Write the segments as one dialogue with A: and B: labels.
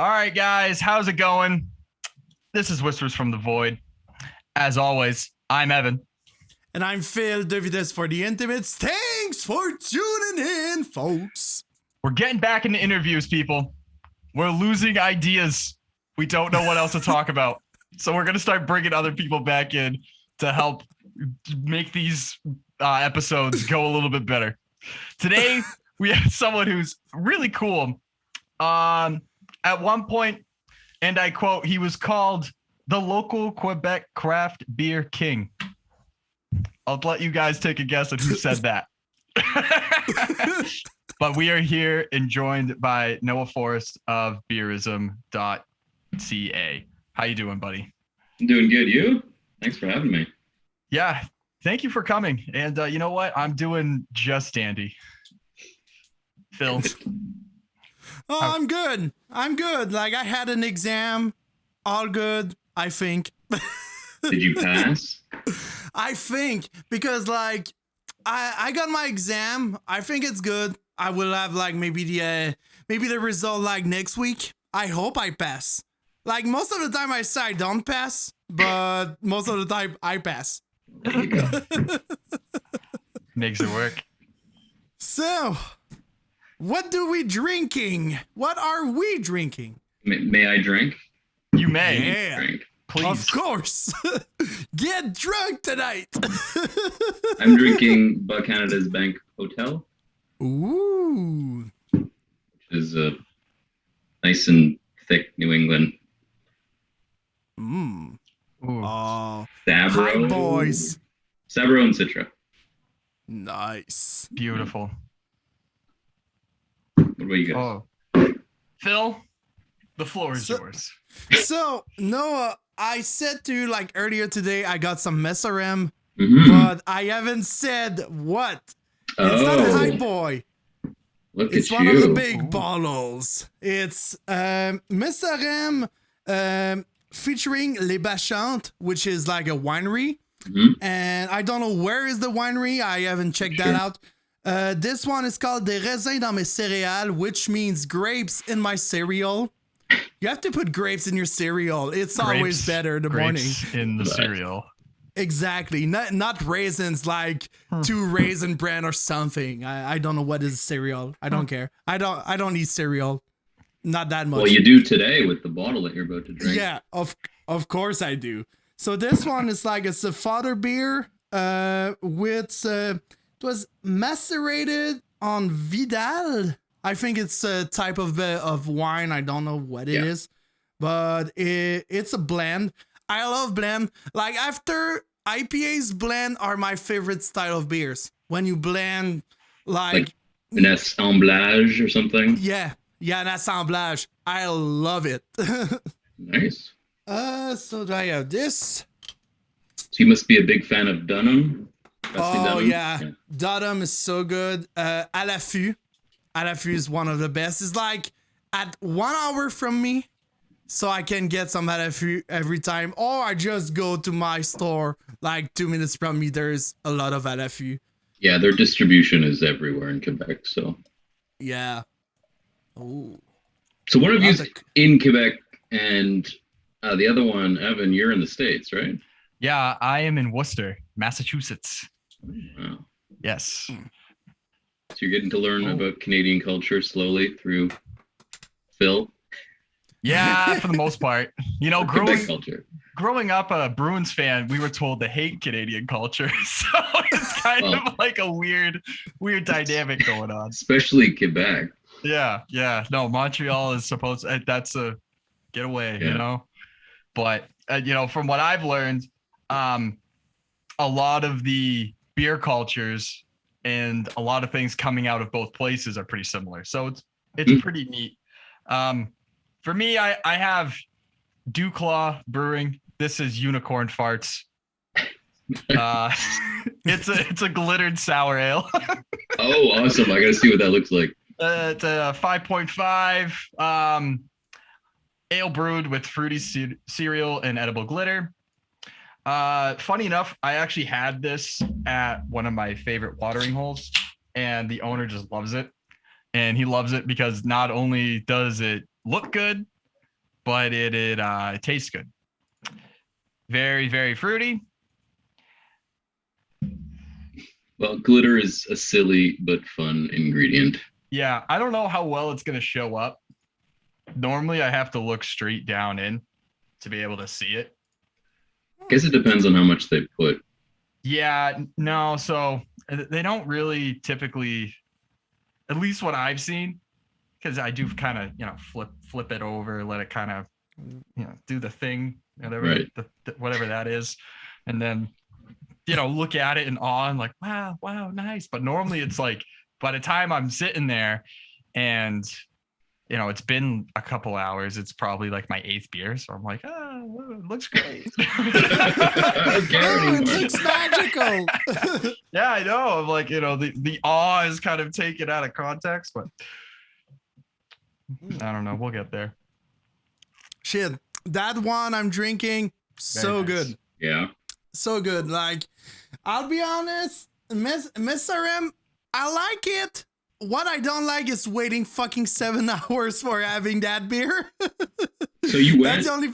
A: All right, guys, how's it going? This is Whispers from the Void. As always, I'm Evan.
B: And I'm Phil Davides for the Intimates. Thanks for tuning in, folks.
A: We're getting back into interviews, people. We're losing ideas. We don't know what else to talk about. So we're going to start bringing other people back in to help make these episodes go a little bit better. Today, we have someone who's really cool. At one point, and I quote, he was called the local Quebec craft beer king. I'll let you guys take a guess at who said that. But we are here and joined by Noah Forrest of Beerism.ca. How you doing, buddy?
C: I'm doing good. You? Thanks for having me.
A: Yeah, thank you for coming. And you know what? I'm doing just dandy. Phil?
B: Oh, I'm good. Like, I had an exam. All good, I think.
C: Did you pass?
B: I think, because, like, I got my exam. I think it's good. I will have, like, maybe the result, like, next week. I hope I pass. Like, most of the time I say I don't pass, but most of the time I pass.
C: There you go.
A: Makes it work.
B: So, what do we drinking? What are we drinking?
C: May I drink?
A: You may.
B: Yeah,
C: Drink.
A: Please.
B: of course. Get drunk tonight.
C: I'm drinking Bacchantes Bank Hotel,
B: Ooh.
C: which is a nice and thick New England
B: Mmm.
A: Ooh.
B: Oh,
C: Sabro.
B: hi, boys.
C: Sabro and Citra.
B: Nice.
A: Beautiful.
C: What about you guys?
A: Oh. Phil, the floor is
B: So-
A: yours.
B: So, Noah, I said to you, like, earlier today, I got some Messorem,
C: Mhm.
B: but I haven't said what. It's not a high boy.
C: Look
B: It's
C: at
B: one
C: you.
B: of the big
A: Ooh.
B: bottles. It's Messorem featuring Les Bacchantes, which is like a winery.
C: Mhm.
B: And I don't know where is the winery. I haven't checked
C: Sure.
B: that out. This one is called Des Raisins dans mes céréales, which means grapes in my cereal. You have to put grapes in your cereal. It's always
A: Grapes-
B: better in the morning.
A: grapes in the
C: Right.
A: cereal.
B: Exactly. Not raisins like 2 raisin bran or something. I don't know what is cereal. I don't care. I don't eat cereal. Not that much.
C: Well, you do today with the bottle that you're about to drink.
B: Yeah, of course I do. So this one is like it's a fouder beer. With it was macerated on Vidal. I think it's a type of wine. I don't know what it
C: Yeah.
B: is, but it's a blend. I love blend. Like, after IPAs, blend are my favorite style of beers. When you blend, like
C: An assemblage or something.
B: yeah, an assemblage. I love it.
C: Nice.
B: So do I have this?
C: So you must be a big fan of Dunham. Rusty
B: Oh,
C: Dunham?
B: yeah. Dodom is so good. À l'affût. À l'affût is one of the best. It's like at 1 hour from me, so I can get some à l'affût every time. Or I just go to my store, like 2 minutes from me, there's a lot of à l'affût.
C: Yeah, their distribution is everywhere in Quebec. So
B: Yeah. Oh.
C: one of you
B: That's
C: in Quebec, and the other one, Evan, you're in the States, right?
A: Yeah, I am in Worcester, Massachusetts.
C: Wow.
A: Yes.
C: So you're getting to learn
B: Oh.
C: about Canadian culture slowly through Phil.
A: Yeah, for the most part. You know,
C: Quebec culture.
A: growing up a Bruins fan, we were told to hate Canadian culture. So it's kind
C: Well.
A: of like a weird dynamic going on.
C: Especially Quebec.
A: Yeah. No, Montreal is supposed that's a getaway,
C: Yeah.
A: you know? But, you know, from what I've learned, a lot of the beer cultures and a lot of things coming out of both places are pretty similar. So it's pretty neat. For me, I have Duclaw Brewing. This is Unicorn Farts. It's a glittered sour ale.
C: Oh, awesome. I got to see what that looks like.
A: It's a 5.5 ale brewed with fruity cereal and edible glitter. Funny enough, I actually had this at one of my favorite watering holes, and the owner just loves it. And he loves it because not only does it look good, but it tastes good. Very, very fruity.
C: Well, glitter is a silly but fun ingredient.
A: Yeah, I don't know how well it's gonna show up. Normally, I have to look straight down in to be able to see it.
C: Guess it depends on how much they put.
A: Yeah, no, so they don't really typically, at least what I've seen, because I do kind of, flip it over, let it kind of, do the thing, whatever,
C: Right.
A: whatever that is. And then, look at it in awe and like, wow, nice. But normally it's like, by the time I'm sitting there and, it's been a couple hours, it's probably like my 8th beer. So I'm like, it looks great.
B: It looks magical.
A: Yeah, I know. I'm like, the awe is kind of taken out of context, but I don't know. We'll get there.
B: Shit, that one I'm drinking, so
A: nice.
B: Good.
C: Yeah.
B: So good. Like, I'll be honest, Messorem, I like it. What I don't like is waiting fucking 7 hours for having that beer.
C: So you went
B: That's the only...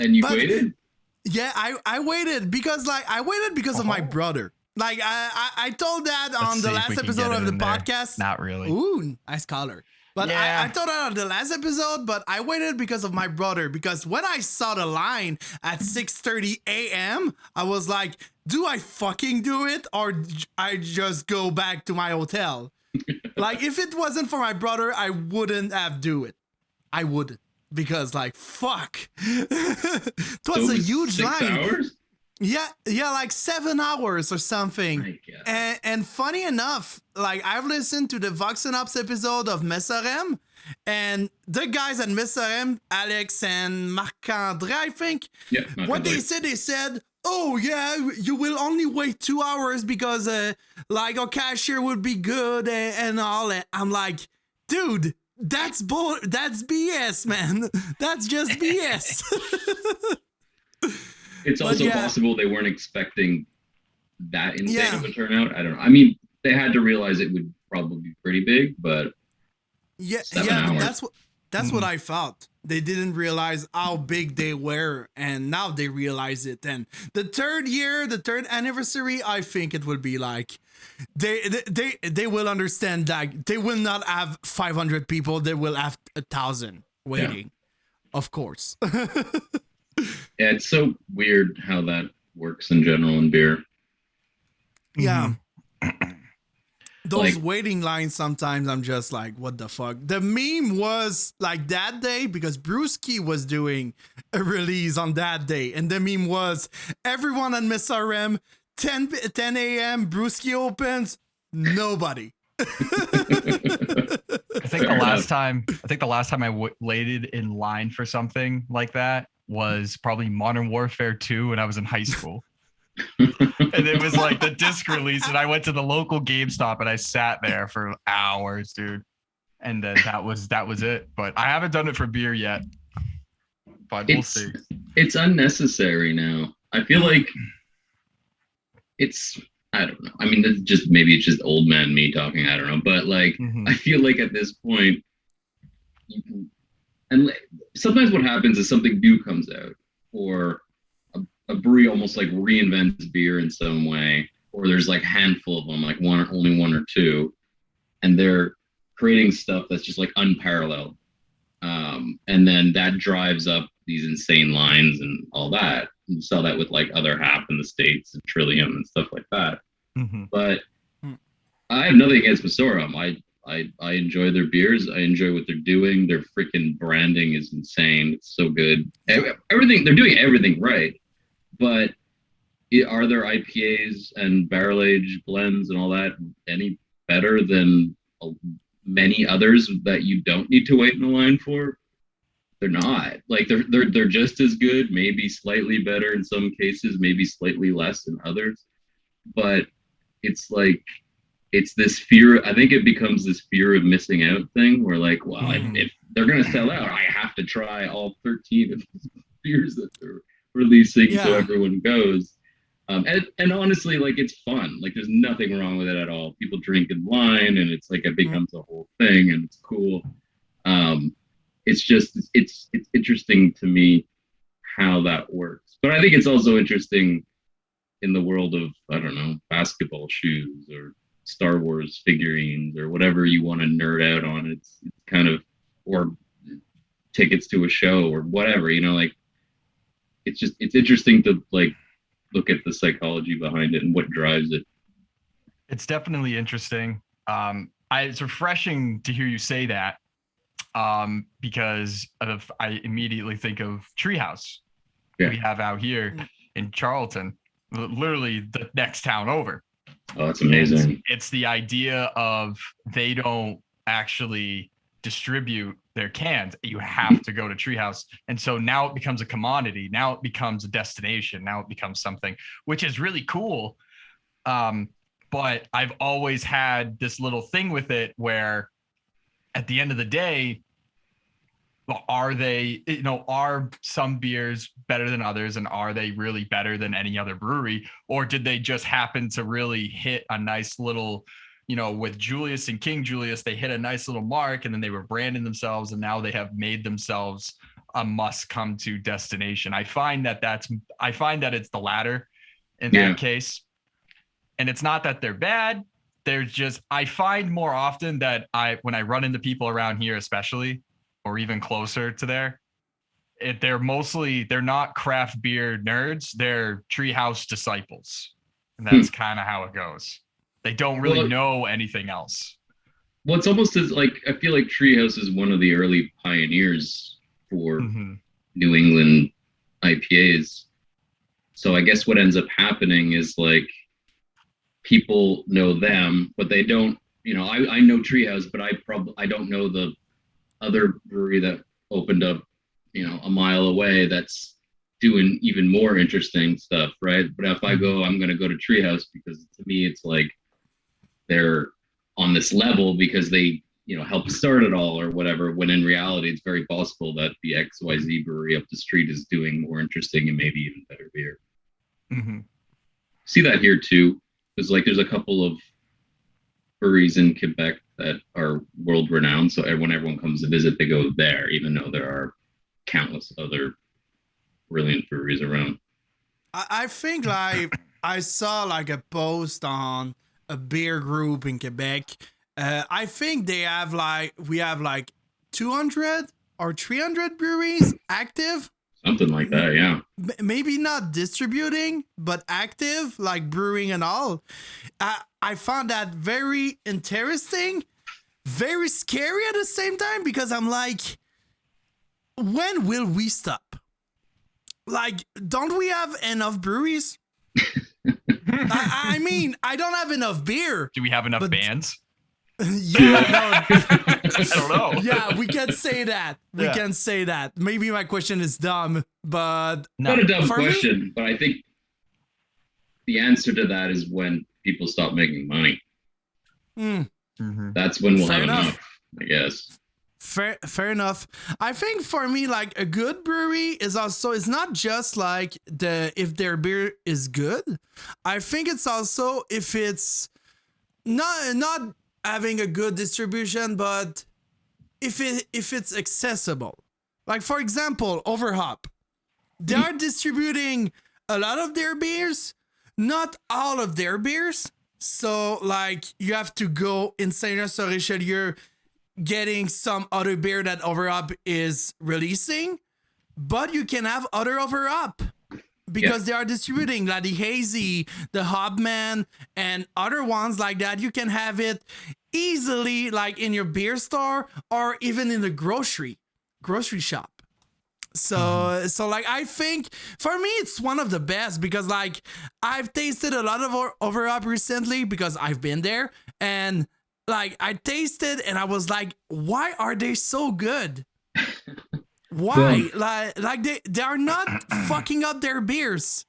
C: and you waited?
B: Yeah, I waited because of my brother. Like I told that on the last episode of the podcast.
A: Not really.
B: Ooh, nice color. But
A: yeah.
B: I told that on the last episode, but I waited because of my brother. Because when I saw the line at 6:30 a.m., I was like, do I fucking do it or I just go back to my hotel? Like, if it wasn't for my brother, I wouldn't have do it. I wouldn't. Because, like, fuck. It was a huge
C: 6
B: line.
C: hours?
B: Yeah, like 7 hours or something. And funny enough, like, I've listened to the Vox&Hops episode of Messorem, and the guys at Messorem, Alex and Marc-André, I think, what they said, oh yeah, you will only wait 2 hours because like our cashier would be good and all that. I'm like, dude, that's BS, man. That's just BS.
C: It's also possible they weren't expecting that insane of a turnout. I don't know. I mean, they had to realize it would probably be pretty big, but 7 hours.
B: That's what I thought. They didn't realize how big they were, and now they realize it. And the third anniversary, I think it will be like they will understand that they will not have 500 people. They will have 1,000 waiting, of course.
C: Yeah, it's so weird how that works in general in beer.
B: Yeah. Those waiting lines, sometimes I'm just like, what the fuck? The meme was like that day because Brewski was doing a release on that day. And the meme was everyone at Messorem, 10 a.m., Brewski opens, nobody.
A: I think the last time I waited in line for something like that was probably Modern Warfare 2 when I was in high school. And it was like the disc release, and I went to the local GameStop and I sat there for hours, dude. And then that was it. But I haven't done it for beer yet. But we'll see.
C: It's unnecessary now. I feel like I don't know. I mean, maybe it's just old man me talking. I don't know. But like, I feel like at this point, you can, and sometimes what happens is something new comes out, or a brewery almost like reinvents beer in some way, or there's like a handful of them, like only one or two, and they're creating stuff that's just like unparalleled. And then that drives up these insane lines and all that. You saw that with like Other Half in the States and Trillium and stuff like that. But I have nothing against Messorem. I enjoy their beers. I enjoy what they're doing. Their freaking branding is insane. It's so good. Everything, they're doing everything right. But are their IPAs and barrel aged blends and all that any better than many others that you don't need to wait in the line for? They're not. Like they're just as good, maybe slightly better in some cases, maybe slightly less in others. But it's like it's this fear. I think it becomes this fear of missing out thing where like, well, if they're gonna sell out, I have to try all 13 of these beers that they're releasing so everyone goes. And honestly, like it's fun. Like there's nothing wrong with it at all. People drink in line and it's like it becomes a whole thing and it's cool. it's interesting to me how that works. But I think it's also interesting in the world of, I don't know, basketball shoes or Star Wars figurines or whatever you want to nerd out on. It's kind of, or tickets to a show or whatever, like it's interesting to like look at the psychology behind it and what drives it.
A: It's definitely interesting. It's refreshing to hear you say that, because I immediately think of Treehouse.
C: Yeah.
A: We have out here in Charlton, literally the next town over.
C: Oh, that's amazing.
A: And it's the idea of they don't actually distribute their cans. You have to go to Treehouse. And so now it becomes a commodity. Now it becomes a destination. Now it becomes something which is really cool. But I've always had this little thing with it where at the end of the day, are some beers better than others, and are they really better than any other brewery, or did they just happen to really hit a nice little, with Julius and King Julius, they hit a nice little mark, and then they were branding themselves, and now they have made themselves a must come to destination. I find that it's the latter in that case. And it's not that they're bad. There's just, I find more often that when I run into people around here, especially, or even closer to there, they're not craft beer nerds. They're Treehouse disciples. And that's kind of how it goes. They don't really know anything else.
C: Well, it's almost as like, I feel like Treehouse is one of the early pioneers for New England IPAs. So I guess what ends up happening is like, people know them, but they don't, I know Treehouse, but I don't know the other brewery that opened up, a mile away that's doing even more interesting stuff, right? But if I go, I'm going to go to Treehouse because to me, it's like they're on this level because they, helped start it all or whatever, when in reality, it's very possible that the XYZ brewery up the street is doing more interesting and maybe even better beer.
A: Mm-hmm.
C: See that here too. Because there's a couple of breweries in Quebec that are world renowned. So when everyone comes to visit, they go there, even though there are countless other brilliant breweries around.
B: I think I saw like a post on a beer group in Quebec. I think we have like 200 or 300 breweries active.
C: Something like that, yeah.
B: Maybe not distributing, but active, like brewing and all. I found that very interesting, very scary at the same time, because I'm like, when will we stop? Like, don't we have enough breweries? I mean, I don't have enough beer.
A: Do we have enough bands?
B: Yeah, no.
A: I don't know.
B: Yeah, we can say that. We can say that. Maybe my question is dumb, but
C: not a dumb question. But I think the answer to that is when people stop making money. That's when we'll have enough, I guess.
B: Fair enough. I think for me, like a good brewery is also, it's not just like if their beer is good. I think it's also if it's not having a good distribution, but if it's accessible. Like for example, Overhop, they are distributing a lot of their beers, not all of their beers. So like you have to go in Saint-Jean-sur-Richelieu getting some other beer that Overhop is releasing, but you can have other Overhop because they are distributing like the Hazy, the Hobman, and other ones like that. You can have it easily like in your beer store or even in the grocery shop. So like I think for me it's one of the best because like I've tasted a lot of Overhop recently because I've been there, and like I tasted and I was like, why are they so good? Why? Like they are not fucking up their beers.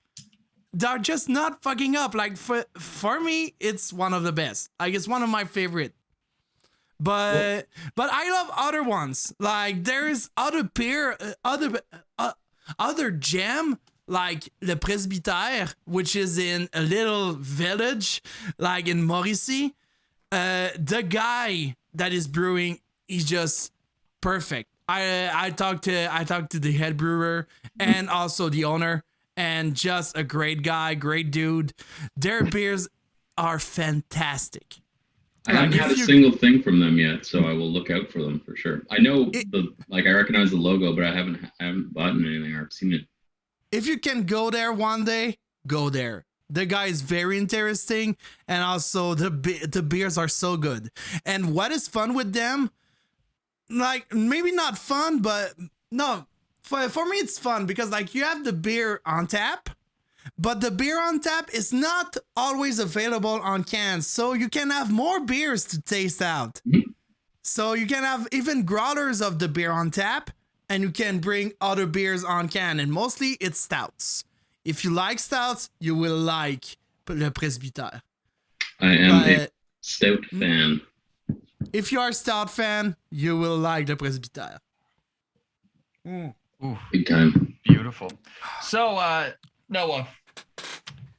B: They're just not fucking up. Like for me, it's one of the best. Like it's one of my favorite. But I love other ones. Like there's other beer, other jam, like Le Presbytère, which is in a little village, like in Mauricie. The guy that is brewing is just perfect. I talked to the head brewer and also the owner, and just a great guy, great dude. Their beers are fantastic.
C: I haven't had a single thing from them yet, so I will look out for them for sure. I know I recognize the logo, but I haven't bought anything or seen it.
B: If you can go there one day, go there. The guy is very interesting, and also the beers are so good. And what is fun with them? Like, maybe not fun, but no, for me it's fun because like you have the beer on tap, but the beer on tap is not always available on cans, so you can have more beers to taste out.
C: Mm-hmm.
B: So you can have even growlers of the beer on tap, and you can bring other beers on can, and mostly it's stouts. If you like stouts, you will like Le Presbytère.
C: I am a stout fan.
B: If you are a stout fan, you will like Le Presbytère.
A: Ooh,
C: big time.
A: Beautiful. So, Noah,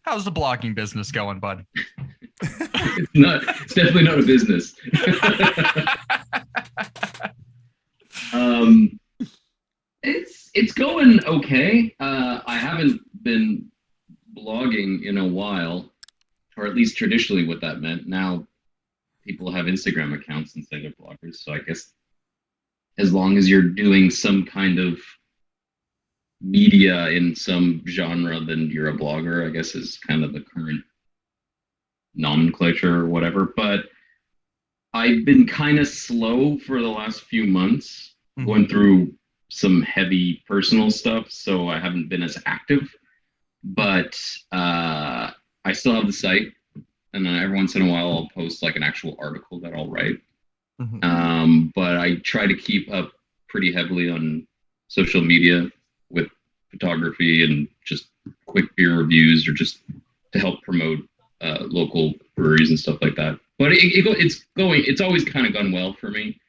A: how's the blogging business going, bud?
C: It's definitely not a business. It's going okay. I haven't been blogging in a while, or at least traditionally what that meant. Now people have Instagram accounts instead of bloggers, so I guess as long as you're doing some kind of media in some genre, then you're a blogger, I guess is kind of the current nomenclature or whatever. But I've been kind of slow for the last few months, going through some heavy personal stuff, so I haven't been as active. But I still have the site, and then every once in a while I'll post like an actual article that I'll write. But I try to keep up pretty heavily on social media with photography and just quick beer reviews, or just to help promote local breweries and stuff like that. But it's always kind of gone well for me.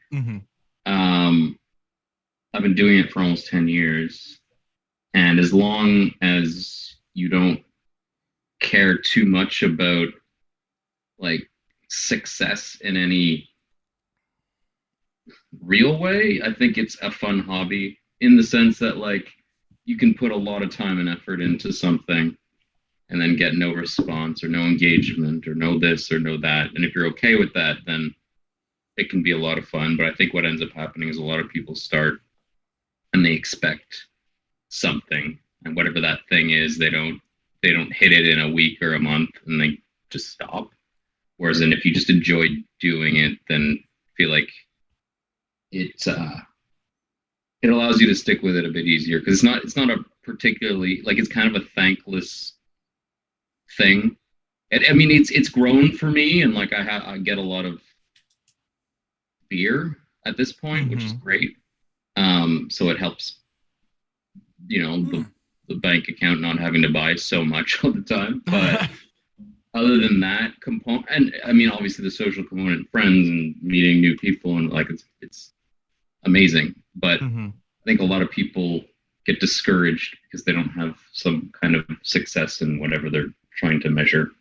C: I've been doing it for almost 10 years, and as long as you don't care too much about like success in any real way, I think it's a fun hobby, in the sense that like you can put a lot of time and effort into something and then get no response or no engagement or no this or no that. And if you're okay with that, then it can be a lot of fun. But I think what ends up happening is a lot of people start and they expect something, and whatever that thing is, they don't hit it in a week or a month, and they just stop. Whereas if you just enjoy doing it, then I feel like it allows you to stick with it a bit easier, because it's not a particularly, like, it's kind of a thankless thing. I mean, it's grown for me, and like I get a lot of beer at this point, which is great. So it helps, the bank account not having to buy so much all the time. But other than that component, and I mean, obviously the social component, friends and meeting new people, and like it's amazing. But I think a lot of people get discouraged because they don't have some kind of success in whatever they're trying to measure.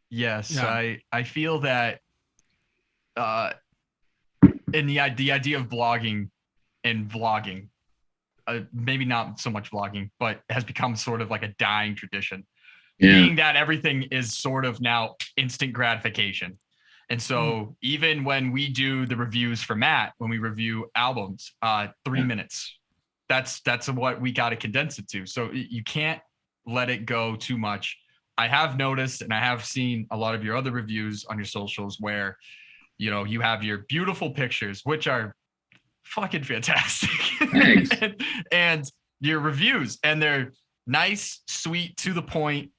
A: Yes, yeah. I feel that in the idea of blogging and vlogging, maybe not so much vlogging, but has become sort of like a dying tradition. Being that everything is sort of now instant gratification. And so even when we do the reviews for Matt, when we review albums, 3 minutes, that's what we got to condense it to. So you can't let it go too much. I have noticed, and I have seen a lot of your other reviews on your socials where, you have your beautiful pictures, which are fucking fantastic. and your reviews, and they're nice, sweet, to the point.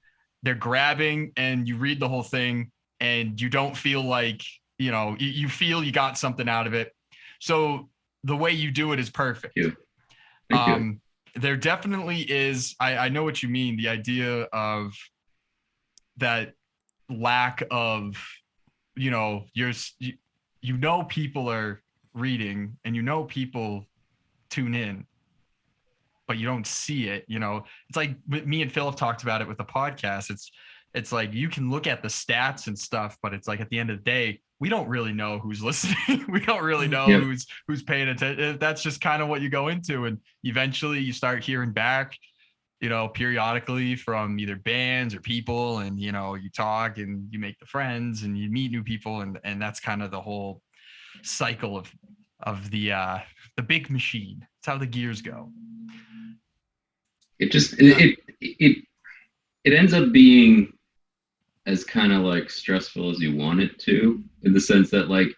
A: They're grabbing, and you read the whole thing, and you don't feel like, you feel you got something out of it. So the way you do it is perfect.
C: Thank you.
A: There definitely is. I know what you mean. The idea of that lack of, people are reading, and people tune in, but you don't see it. It's like me and Philip talked about it with the podcast. It's like you can look at the stats and stuff, but it's like at the end of the day, we don't really know who's listening. We don't really know who's paying attention. That's just kind of what you go into, and eventually you start hearing back, periodically from either bands or people, and you talk and you make the friends and you meet new people, and that's kind of the whole cycle of the big machine. It's how the gears go.
C: It just it ends up being as kind of like stressful as you want it to, in the sense that like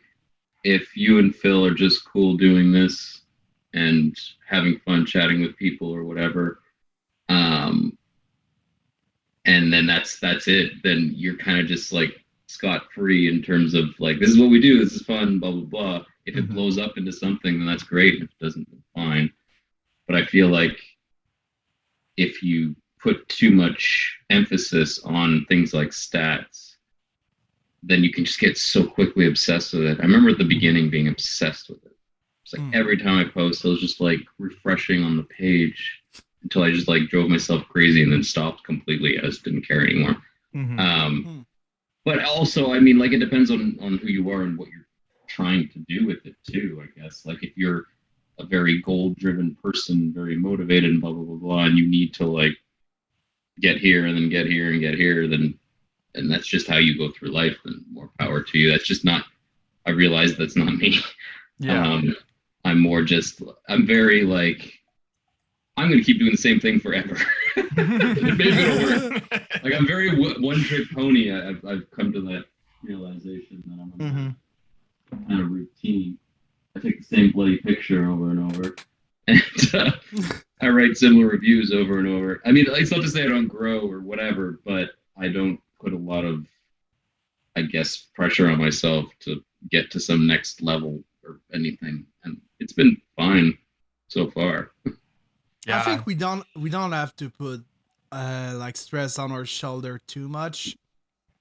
C: if you and Phil are just cool doing this and having fun chatting with people or whatever, and then that's it, then you're kind of just like scot-free in terms of like, this is what we do, this is fun, blah blah blah. If it blows up into something, then that's great. If it doesn't, then fine. But I feel like if you put too much emphasis on things like stats, then you can just get so quickly obsessed with it. I remember at the beginning being obsessed with it. It's like every time I post, I was just like refreshing on the page until I just like drove myself crazy and then stopped completely. I just didn't care anymore. But also, I mean, like, it depends on who you are and what you're trying to do with it too, I guess. Like if you're a very goal-driven person, very motivated and blah, blah, blah, blah, and you need to like get here and then get here and get here, then and that's just how you go through life, and more power to you. That's just not, I realize that's not me. I'm more just, I'm very like, I'm going to keep doing the same thing forever. Maybe it'll work. Like I'm very one-trick pony. I've come to that realization that I'm on that kind of routine. I take the same bloody picture over and over, and I write similar reviews over and over. I mean, it's not to say I don't grow or whatever, but I don't put a lot of, I guess, pressure on myself to get to some next level or anything, and it's been fine so far.
B: I think we don't have to put like stress on our shoulder too much.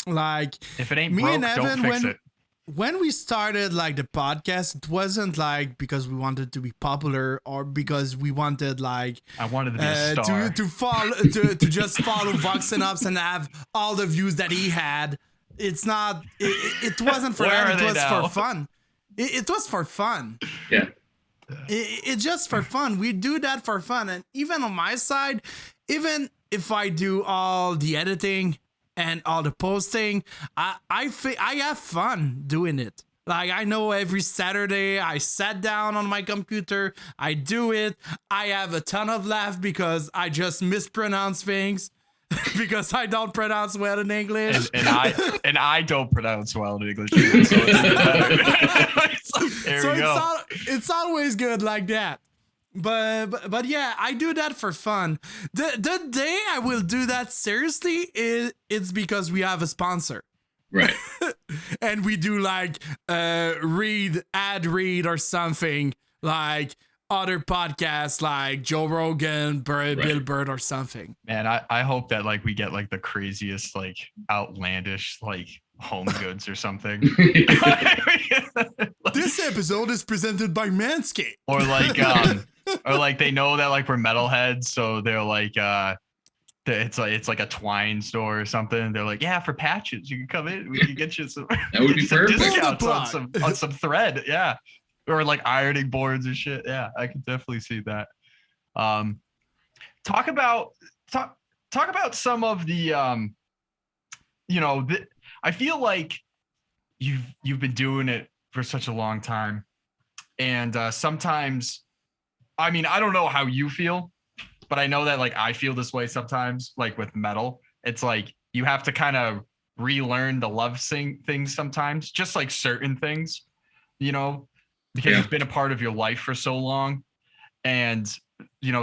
B: Like
A: if it ain't
B: me
A: broke,
B: and Evan,
A: don't fix it.
B: When we started like the podcast, it wasn't like because we wanted to be popular or because we wanted like
A: I wanted to be a star.
B: to follow to just follow Vox&Hops and have all the views that he had. It's not. It wasn't for that. It was for fun. It was for fun.
C: Yeah.
B: It's just for fun. We do that for fun, and even on my side, even if I do all the editing and all the posting, I have fun doing it. Like I know every Saturday I sat down on my computer, I do it. I have a ton of laugh because I just mispronounce things because I don't pronounce well in English.
A: And I don't pronounce well in English either, so
B: it's always good like that. But yeah, I do that for fun. The day I will do that seriously it's because we have a sponsor.
C: Right.
B: And we do like ad read or something like other podcasts like Joe Rogan, Bill Burr or something.
A: Man, I hope that like we get like the craziest like outlandish like home goods or something.
B: This episode is presented by Manscaped.
A: Or like they know that like we're metalheads, so they're like it's like a twine store or something. They're like, yeah, for patches you can come in, we can get you some,
C: that would be perfect.
A: discounts on some thread. Yeah. Or like ironing boards or shit. Yeah, I can definitely see that. Talk about some of the I feel like you've been doing it for such a long time, and sometimes, I mean, I don't know how you feel, but I know that like I feel this way sometimes. Like with metal, it's like you have to kind of relearn to love things sometimes, just like certain things, because it's been a part of your life for so long. And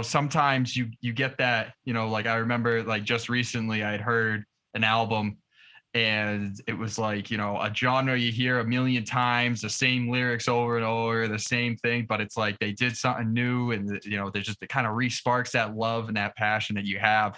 A: sometimes you get that, like I remember like just recently I had heard an album, and it was like, a genre you hear a million times, the same lyrics over and over, the same thing, but it's like they did something new, and it kind of re-sparks that love and that passion that you have.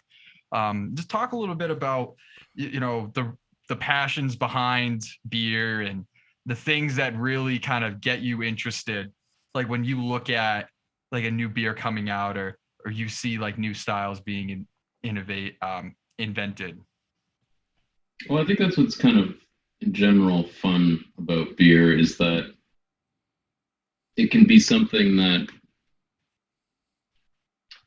A: Just talk a little bit about the passions behind beer and the things that really kind of get you interested, like when you look at like a new beer coming out, or you see like new styles being invented.
C: Well, I think that's what's kind of in general fun about beer is that it can be something that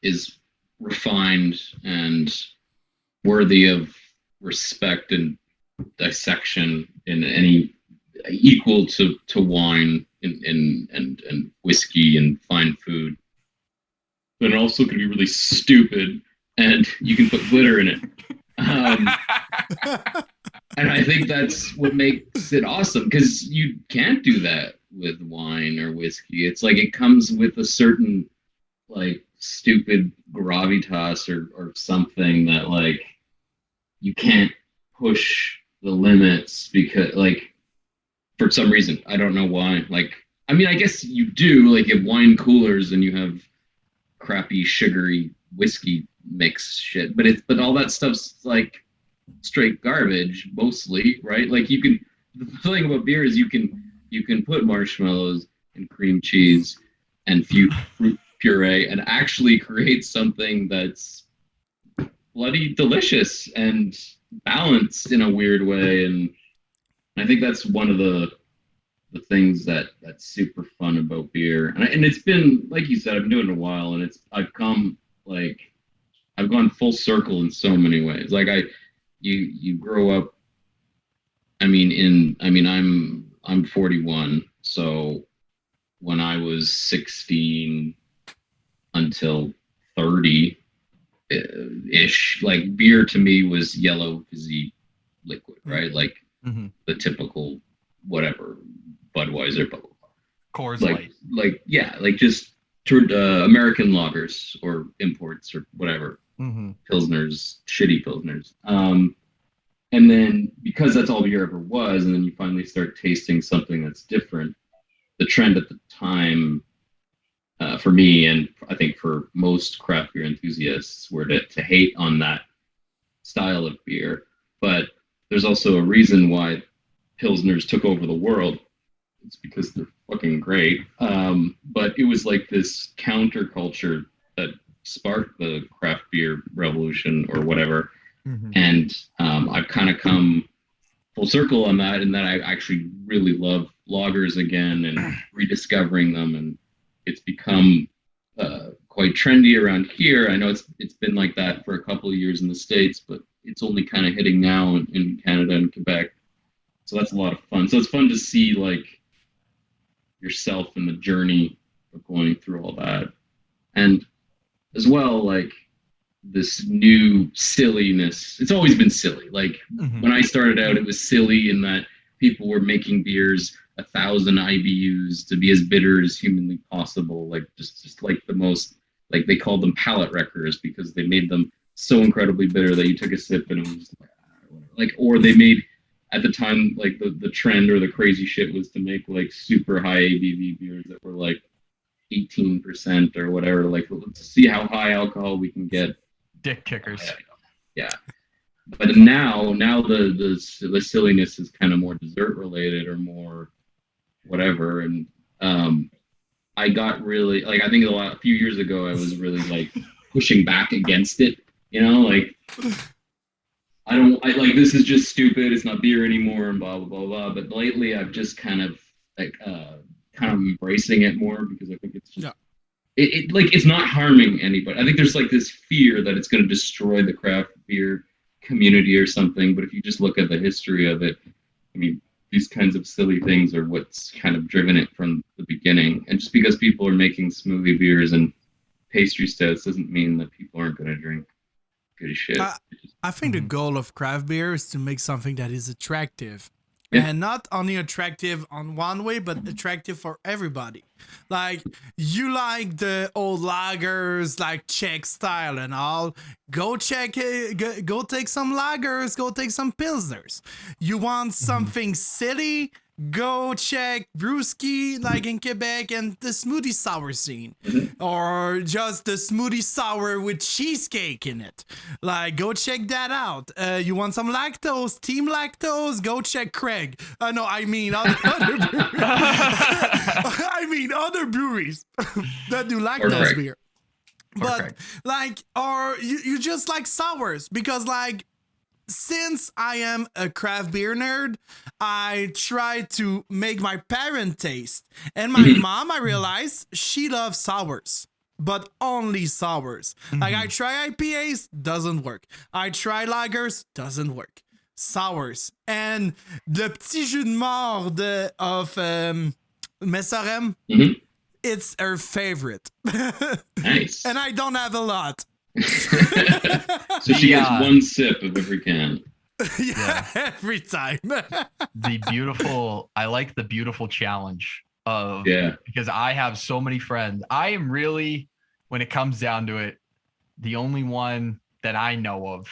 C: is refined and worthy of respect and dissection in any equal to wine and whiskey and fine food. But it also can be really stupid, and you can put glitter in it. And I think that's what makes it awesome, because you can't do that with wine or whiskey. It's like it comes with a certain like stupid gravitas or something that like you can't push the limits because like for some reason I don't know why. Like I mean I guess you do, like you have wine coolers and you have crappy sugary whiskey mix shit, but all that stuff's like straight garbage mostly, right? Like you can, the thing about beer is you can put marshmallows and cream cheese and fruit puree and actually create something that's bloody delicious and balanced in a weird way. And I think that's one of the things that's super fun about beer. And it's been, like you said, I've been doing it a while, and I've gone full circle in so many ways. Like you grow up. I'm 41, so when I was 16 until 30 ish, like beer to me was yellow fizzy liquid, right? Like the typical whatever Budweiser, blah, blah, blah.
A: Coors Light.
C: Like yeah, like just American lagers or imports or whatever. Pilsners, shitty Pilsners. And then because that's all beer ever was, and then you finally start tasting something that's different, the trend at the time for me, and I think for most craft beer enthusiasts, were to hate on that style of beer. But there's also a reason why Pilsners took over the world. It's because they're fucking great. But it was like this counterculture that sparked the craft beer revolution or whatever. And I've kind of come full circle on that, and that I actually really love lagers again and rediscovering them, and it's become quite trendy around here. I know it's been like that for a couple of years in the States, but it's only kind of hitting now in Canada and Quebec. So that's a lot of fun. So it's fun to see like yourself in the journey of going through all that, and as well like this new silliness. It's always been silly. Like when I started out, it was silly in that people were making beers 1,000 IBUs to be as bitter as humanly possible. Like just like the most, like they called them palate wreckers because they made them so incredibly bitter that you took a sip and it was like, or they made at the time, like the trend or the crazy shit was to make like super high ABV beers that were like 18% or whatever. Like let's see how high alcohol we can get.
A: Dick kickers.
C: Yeah. But now the silliness is kind of more dessert related or more whatever. And I got really like, I think a few years ago I was really like pushing back against it. You know, like I like this is just stupid. It's not beer anymore and blah blah blah blah. But lately I've just kind of like kind of embracing it more because I think it's just. Yeah. It like it's not harming anybody. I think there's like this fear that it's going to destroy the craft beer community or something. But if you just look at the history of it, I mean, these kinds of silly things are what's kind of driven it from the beginning. And just because people are making smoothie beers and pastry stouts doesn't mean that people aren't going to drink good shit.
B: I think the goal of craft beer is to make something that is attractive. Yeah. And not only attractive on one way, but attractive for everybody. Like, you like the old lagers, like Czech style and all. Go check it. Go take some lagers. Go take some pilsners. You want something silly? Go check Brewski, like in Quebec, and the Smoothie Sour scene. Or just the Smoothie Sour with cheesecake in it. Like, go check that out. You want some lactose, Team Lactose? Go check Craig. No, I mean other breweries. I mean other breweries that do lactose beer. But, like, or you just like sours, because, like, since I am a craft beer nerd, I try to make my parent taste. And my mom, I realized she loves sours, but only sours. Like I try IPAs, doesn't work. I try lagers, doesn't work. Sours. And the petit jus de mort of Messorem, it's her favorite.
C: Nice.
B: And I don't have a lot.
C: So she gets one sip of every can.
B: Yeah, every time.
A: I like the beautiful challenge of, because I have so many friends. I am really, when it comes down to it, the only one that I know of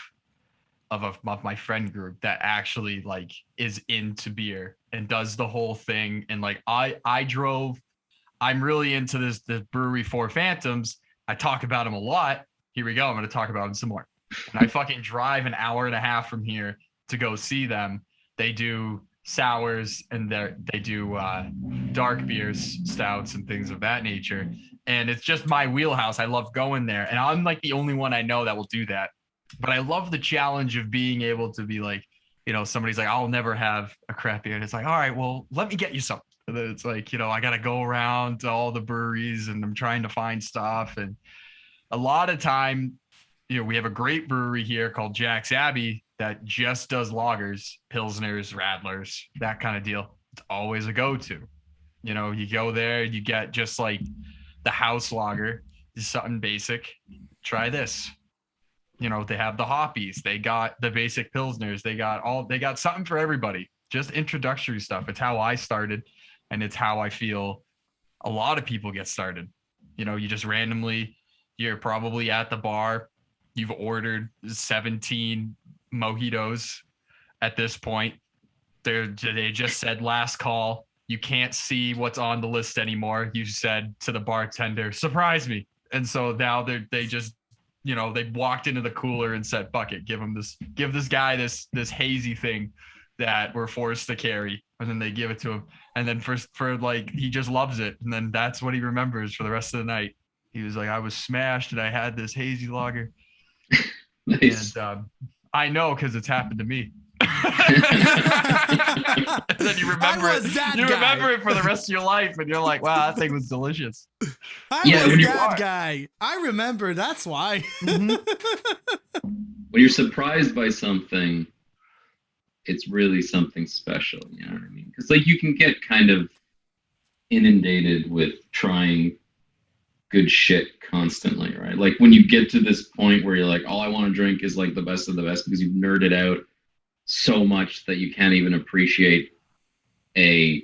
A: my friend group that actually like is into beer and does the whole thing. And like I'm really into the brewery Four Phantoms. I talk about them a lot. Here we go. I'm going to talk about them some more. And I fucking drive an hour and a half from here to go see them. They do sours and they do dark beers, stouts, and things of that nature. And it's just my wheelhouse. I love going there. And I'm like the only one I know that will do that. But I love the challenge of being able to be like, you know, somebody's like, I'll never have a craft beer. And it's like, all right, well, let me get you something. And then it's like, you know, I got to go around to all the breweries and I'm trying to find stuff. And a lot of time, you know, we have a great brewery here called Jack's Abbey that just does lagers, pilsners, radlers, that kind of deal. It's always a go-to. You know, you go there, you get just like the house lager, just something basic. Try this. You know, they have the hoppies, they got the basic pilsners, they got something for everybody. Just introductory stuff. It's how I started, and it's how I feel a lot of people get started. You know, you just randomly, you're probably at the bar, you've ordered 17 mojitos at this point. They just said last call. You can't see what's on the list anymore. You said to the bartender, surprise me. And so now they just, you know, they walked into the cooler and said, fuck it, give this guy this hazy thing that we're forced to carry. And then they give it to him. And then for like, he just loves it. And then that's what he remembers for the rest of the night. He was like, I was smashed and I had this hazy lager.
C: Nice.
A: And I know, because it's happened to me. And then you remember remember it for the rest of your life, and you're like, wow, that thing was delicious.
B: I was that guy. I remember, that's why.
C: When you're surprised by something, it's really something special, you know what I mean? Because like you can get kind of inundated with trying good shit constantly, right? Like when you get to this point where you're like, all I want to drink is like the best of the best, because you've nerded out so much that you can't even appreciate a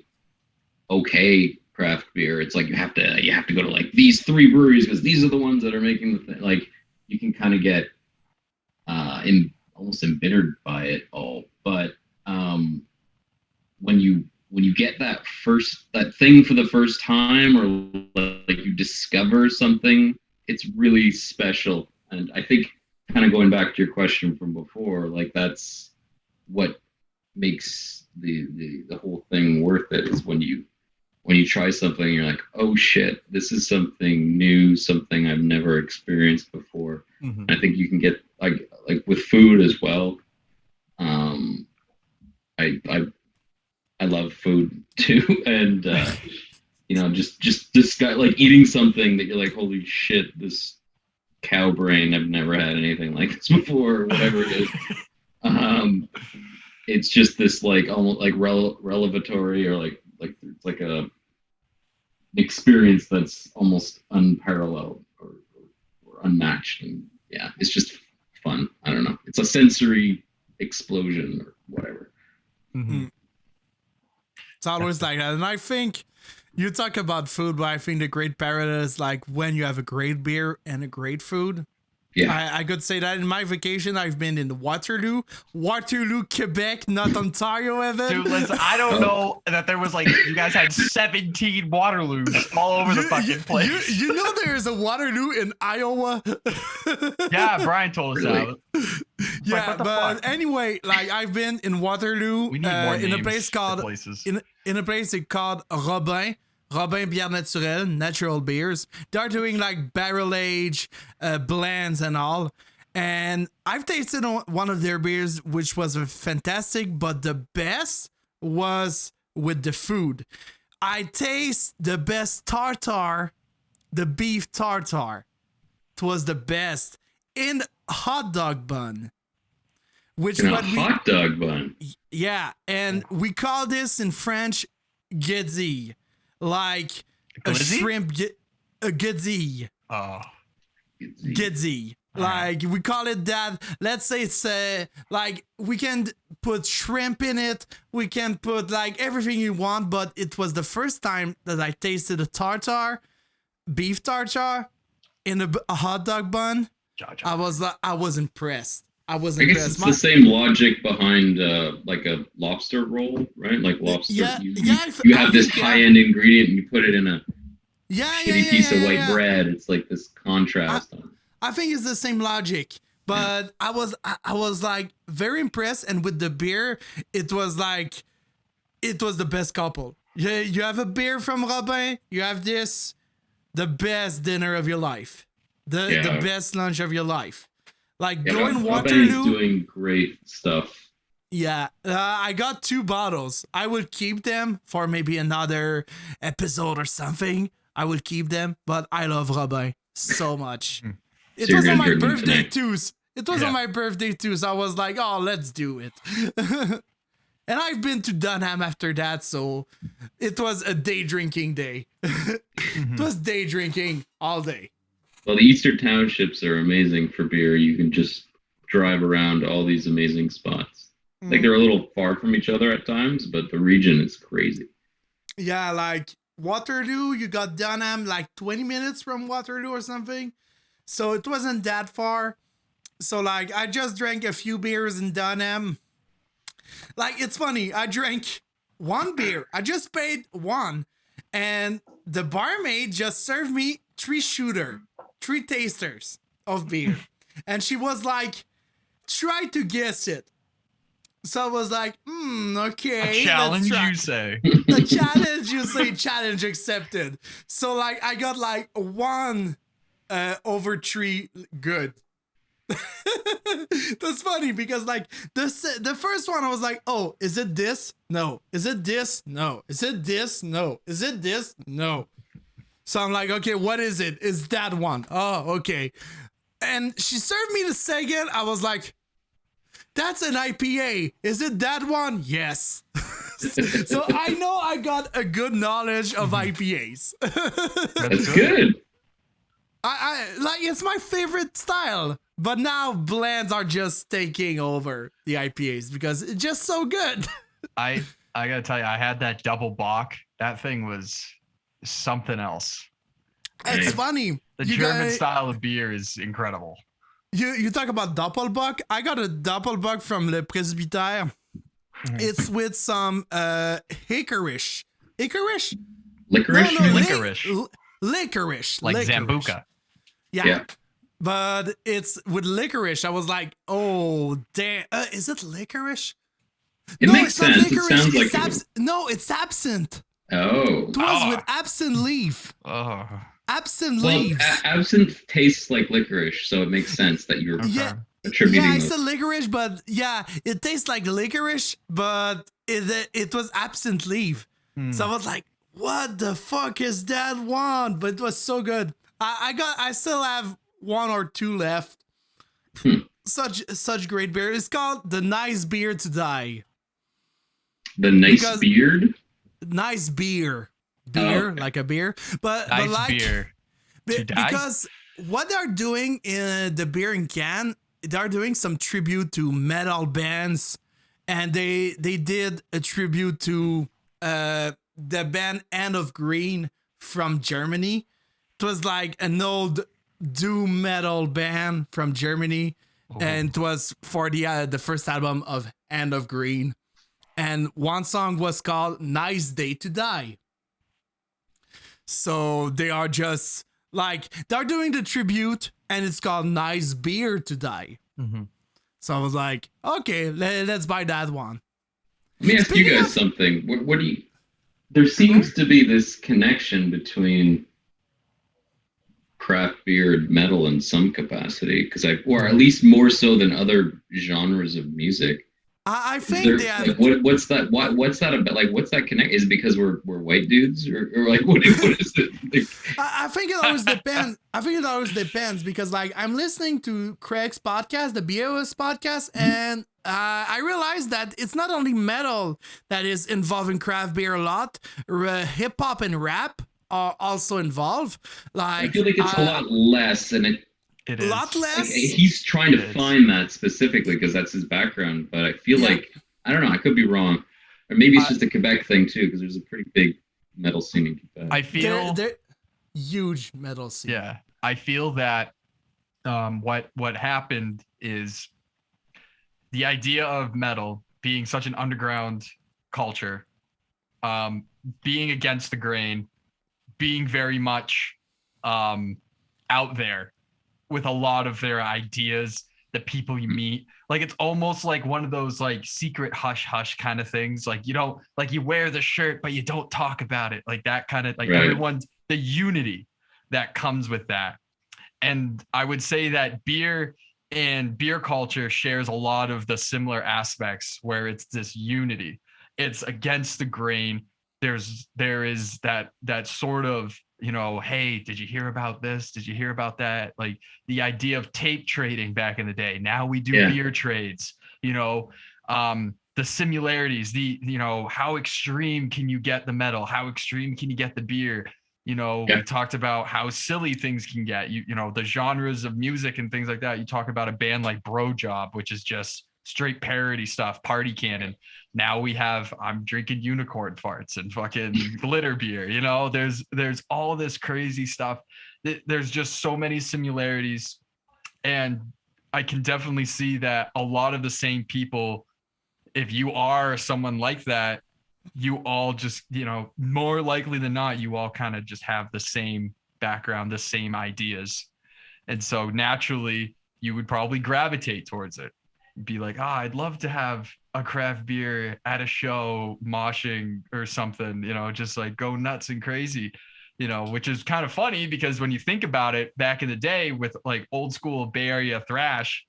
C: okay craft beer. It's like you have to go to like these 3 breweries because these are the ones that are making the thing. Like you can kind of get almost embittered by it all. But when you get that thing for the first time, or like you discover something, it's really special. And I think kind of going back to your question from before, like that's what makes the whole thing worth it, is when you try something, you're like, oh shit, this is something new, something I've never experienced before. I think you can get like with food as well. I love food too, and you know, just this guy, like eating something that you're like, holy shit, this cow brain, I've never had anything like this before, or whatever it is. It's just this like almost like revelatory, or like it's like an experience that's almost unparalleled or unmatched, and yeah, it's just fun. I don't know, it's a sensory explosion or whatever.
B: It's always like that. And I think you talk about food, but I think the great parallel is like when you have a great beer and a great food. Yeah, I could say that in my vacation, I've been in Waterloo, Quebec, not Ontario, Evan.
A: Dude, listen, I don't know that there was like, you guys had 17 Waterloos all over the fucking place.
B: You know there's a Waterloo in Iowa?
A: Yeah, Brian told us that.
B: Yeah,
A: like,
B: but
A: fuck?
B: Anyway, like I've been in Waterloo,
A: We need more
B: in a
A: names
B: place called in a place called Robin Bière Naturelle, natural beers. They're doing like barrel age blends and all. And I've tasted one of their beers, which was fantastic, but the best was with the food. I taste the best tartare, the beef tartare. It was the best in hot dog bun. Which
C: In a
B: what
C: hot dog bun.
B: yeah, and we call this in French guedille, like a
A: Glizzy?
B: shrimp guedille.
A: Oh.
B: Guedille. Like we call it that. Let's say it's like we can put shrimp in it. We can put like everything you want. But it was the first time that I tasted a tartare, beef tartare, in a hot dog bun. I was impressed. I was
C: I
B: impressed.
C: guess it's the same logic behind like a lobster roll, right? Like lobster. You have this high-end ingredient and you put it in a shitty piece of white bread. It's like this contrast.
B: I think it's the same logic, but I was like very impressed, and with the beer, it was the best couple. You have a beer from Robin, you have this, the best dinner of your life, the best lunch of your life. Like going Waterloo.
C: Robin is doing great stuff.
B: Yeah, I got 2 bottles. I will keep them for maybe another episode or something. I will keep them, but I love Robin so much. It was on my birthday too. It was on my birthday too, so I was like, oh, let's do it. And I've been to Dunham after that, so it was a day drinking day. It was day drinking all day.
C: Well, the Eastern Townships are amazing for beer. You can just drive around all these amazing spots. Like they're a little far from each other at times, but the region is crazy.
B: Yeah, like Waterloo, you got Dunham like 20 minutes from Waterloo or something. So it wasn't that far. So like I just drank a few beers in Dunham. Like it's funny, I drank 1 beer. I just paid 1. And the barmaid just served me 3 tasters of beer. And she was like, try to guess it. So I was like, okay.
A: A challenge, you say.
B: The challenge, you say, challenge accepted. So like I got like 1 over 3 good. That's funny because like the first one I was like, oh, is it this? No. Is it this? No. Is it this? No. Is it this? No. So I'm like, okay, what is it? Is that one? Oh, okay. And she served me the second. I was like, that's an IPA. Is it that one? Yes. So I know I got a good knowledge of IPAs.
C: That's good.
B: I like it's my favorite style, but now blends are just taking over the IPAs because it's just so good.
A: I gotta tell you, I had that double bock. That thing was something else.
B: It's funny.
A: The German style of beer is incredible.
B: You talk about Doppelbock. I got a Doppelbock from Le Presbytère. It's with some licorice.
C: Licorice?
B: No,
A: licorice.
B: Licorice.
A: Like
B: licorice.
A: Zambuca.
B: Yeah. But it's with licorice. I was like, oh, damn. Is it licorice?
C: It makes sense. It sounds like
B: it's absinthe.
C: Oh.
B: It was with absinthe leaf.
A: Oh.
B: Absinthe leaves.
C: Absinthe tastes like licorice, so it makes sense that you're attributing.
B: Yeah, I said licorice, but yeah, it tastes like licorice, but it was absinthe leaf. So I was like, what the fuck is that one? But it was so good. I still have 1 or 2 left. Such great beer. It's called the Nice Beer to Die.
C: The Nice Beard?
B: Nice beer. Beer, like a beer. But
A: Nice
B: like
A: beer to die?
B: Because what they're doing in the beer in can, they're doing some tribute to metal bands, and they did a tribute to the band End of Green from Germany. It was like an old doom metal band from Germany, and it was for the first album of End of Green, and one song was called Nice Day to Die. So they are just like, they're doing the tribute, and it's called Nice Beer to Die. So I was like, okay, let's buy that one.
C: Let me ask you guys something. What do you? There seems to be this connection between craft beer metal in some capacity, because or at least more so than other genres of music.
B: I
C: Is
B: think
C: there
B: they have.
C: like what's that? What's that about? Like, what's that connect? Is it because we're white dudes, or like what is it? Like,
B: I think it always depends. I think it always depends because like I'm listening to Craig's podcast, the BOS podcast, and I realized that it's not only metal that is involved in craft beer a lot. Hip hop and rap are also involved.
C: I
B: Like
C: feel like it's a lot less, and
A: It
B: a
A: is.
B: lot
C: like
B: less.
C: he's trying to find that specifically because that's his background. But I feel like I don't know. I could be wrong, or maybe it's just a Quebec thing too, because there's a pretty big metal scene in Quebec.
A: I feel
B: they're huge metal scene.
A: Yeah, I feel that what happened is the idea of metal being such an underground culture, being against the grain, being very much out there with a lot of their ideas, the people you meet. Like it's almost like one of those like secret hush hush kind of things. Like you don't like you wear the shirt, but you don't talk about it. Like that kind of like everyone's the unity that comes with that. And I would say that beer and beer culture shares a lot of the similar aspects where it's this unity. It's against the grain. There is that sort of, you know, hey, did you hear about this? Did you hear about that? Like the idea of tape trading back in the day. Now we do beer trades, you know, the similarities, you know, how extreme can you get the metal? How extreme can you get the beer? You know, we talked about how silly things can get. You know, the genres of music and things like that. You talk about a band like Bro Job, which is just straight parody stuff, party cannon. Now we have I'm drinking unicorn farts and fucking glitter beer. You know, there's all this crazy stuff. There's just so many similarities, and I can definitely see that a lot of the same people, if you are someone like that, you all just, you know, more likely than not, you all kind of just have the same background, the same ideas. And so naturally, you would probably gravitate towards it. Be like, I'd love to have a craft beer at a show, moshing or something, you know, just like go nuts and crazy, you know, which is kind of funny because when you think about it, back in the day with like old school Bay Area thrash,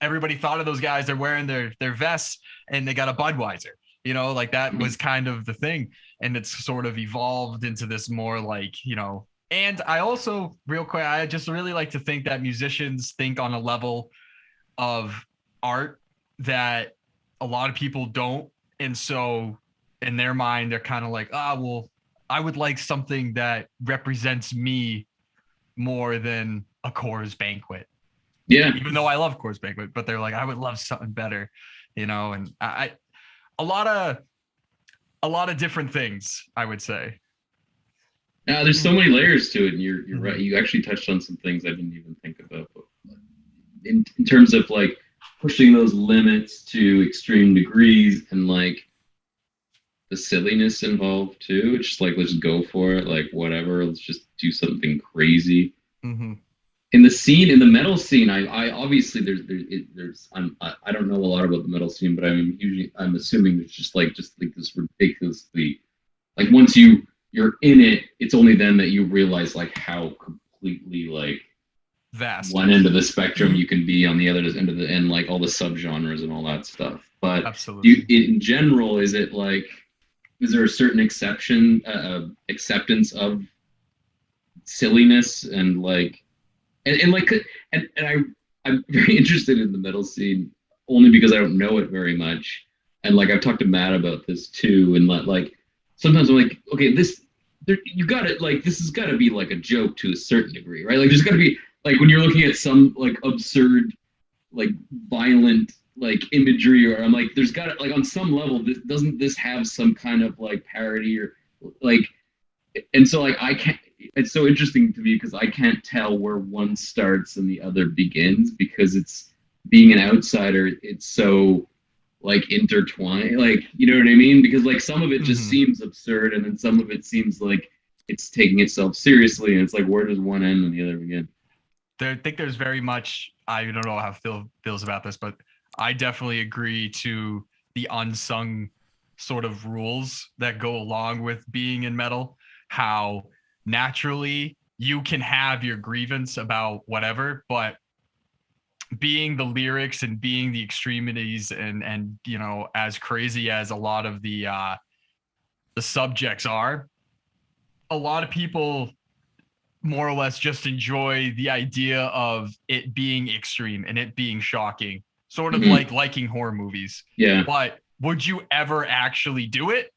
A: everybody thought of those guys, they're wearing their vests and they got a Budweiser, you know, like that was kind of the thing. And it's sort of evolved into this more like, you know, and I also real quick, I just really like to think that musicians think on a level of art that a lot of people don't. And so in their mind, they're kind of like, well, I would like something that represents me more than a Coors Banquet.
C: Yeah.
A: Even though I love Coors Banquet, but they're like, I would love something better, you know, and a lot of different things, I would say.
C: Now there's so many layers to it, and you're right. You actually touched on some things I didn't even think about. In terms of like pushing those limits to extreme degrees and like the silliness involved too. It's just like let's go for it, like whatever. Let's just do something crazy.
A: Mm-hmm.
C: In the scene, in the metal scene, I obviously there's I don't know a lot about the metal scene, but I'm assuming there's just like this ridiculously like once you're in it, it's only then that you realize like how completely like
A: vast
C: one end of the spectrum you can be on the other end of the end, like all the subgenres and all that stuff. But
A: absolutely,
C: in general, is there a certain acceptance of silliness and like and I'm very interested in the metal scene only because I don't know it very much, and like I've talked to Matt about this too, and like sometimes I'm like, okay, this has got to be like a joke to a certain degree, right? Like there's got to be like when you're looking at some like absurd, like violent like imagery, or I'm like, there's got to like on some level, doesn't this have some kind of like parody or like, and so like I can't. It's so interesting to me because I can't tell where one starts and the other begins because it's being an outsider. It's so like intertwined, like you know what I mean? Because like some of it just seems absurd, and then some of it seems like it's taking itself seriously, and it's like where does one end and the other begin?
A: I think there's very much, I don't know how Phil feels about this, but I definitely agree to the unsung sort of rules that go along with being in metal. How naturally you can have your grievance about whatever, but being the lyrics and being the extremities and you know, as crazy as a lot of the subjects are, a lot of people more or less just enjoy the idea of it being extreme and it being shocking, sort of like liking horror movies.
C: Yeah.
A: But would you ever actually do it?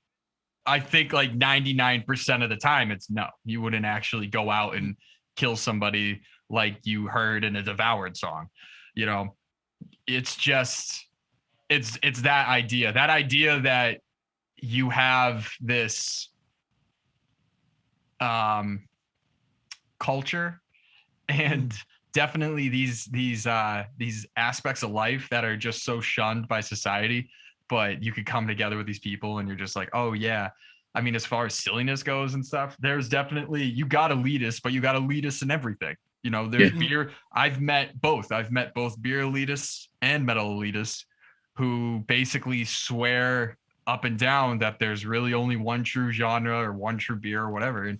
A: I think like 99% of the time it's no. You wouldn't actually go out and kill somebody like you heard in a Devoured song. You know, it's just it's that idea that you have this culture and definitely these aspects of life that are just so shunned by society, but you could come together with these people and you're just like, oh yeah. I mean, as far as silliness goes and stuff, there's definitely, you got elitists, but you got elitists in everything. You know, there's beer. I've met both beer elitists and metal elitists who basically swear up and down that there's really only one true genre or one true beer or whatever, and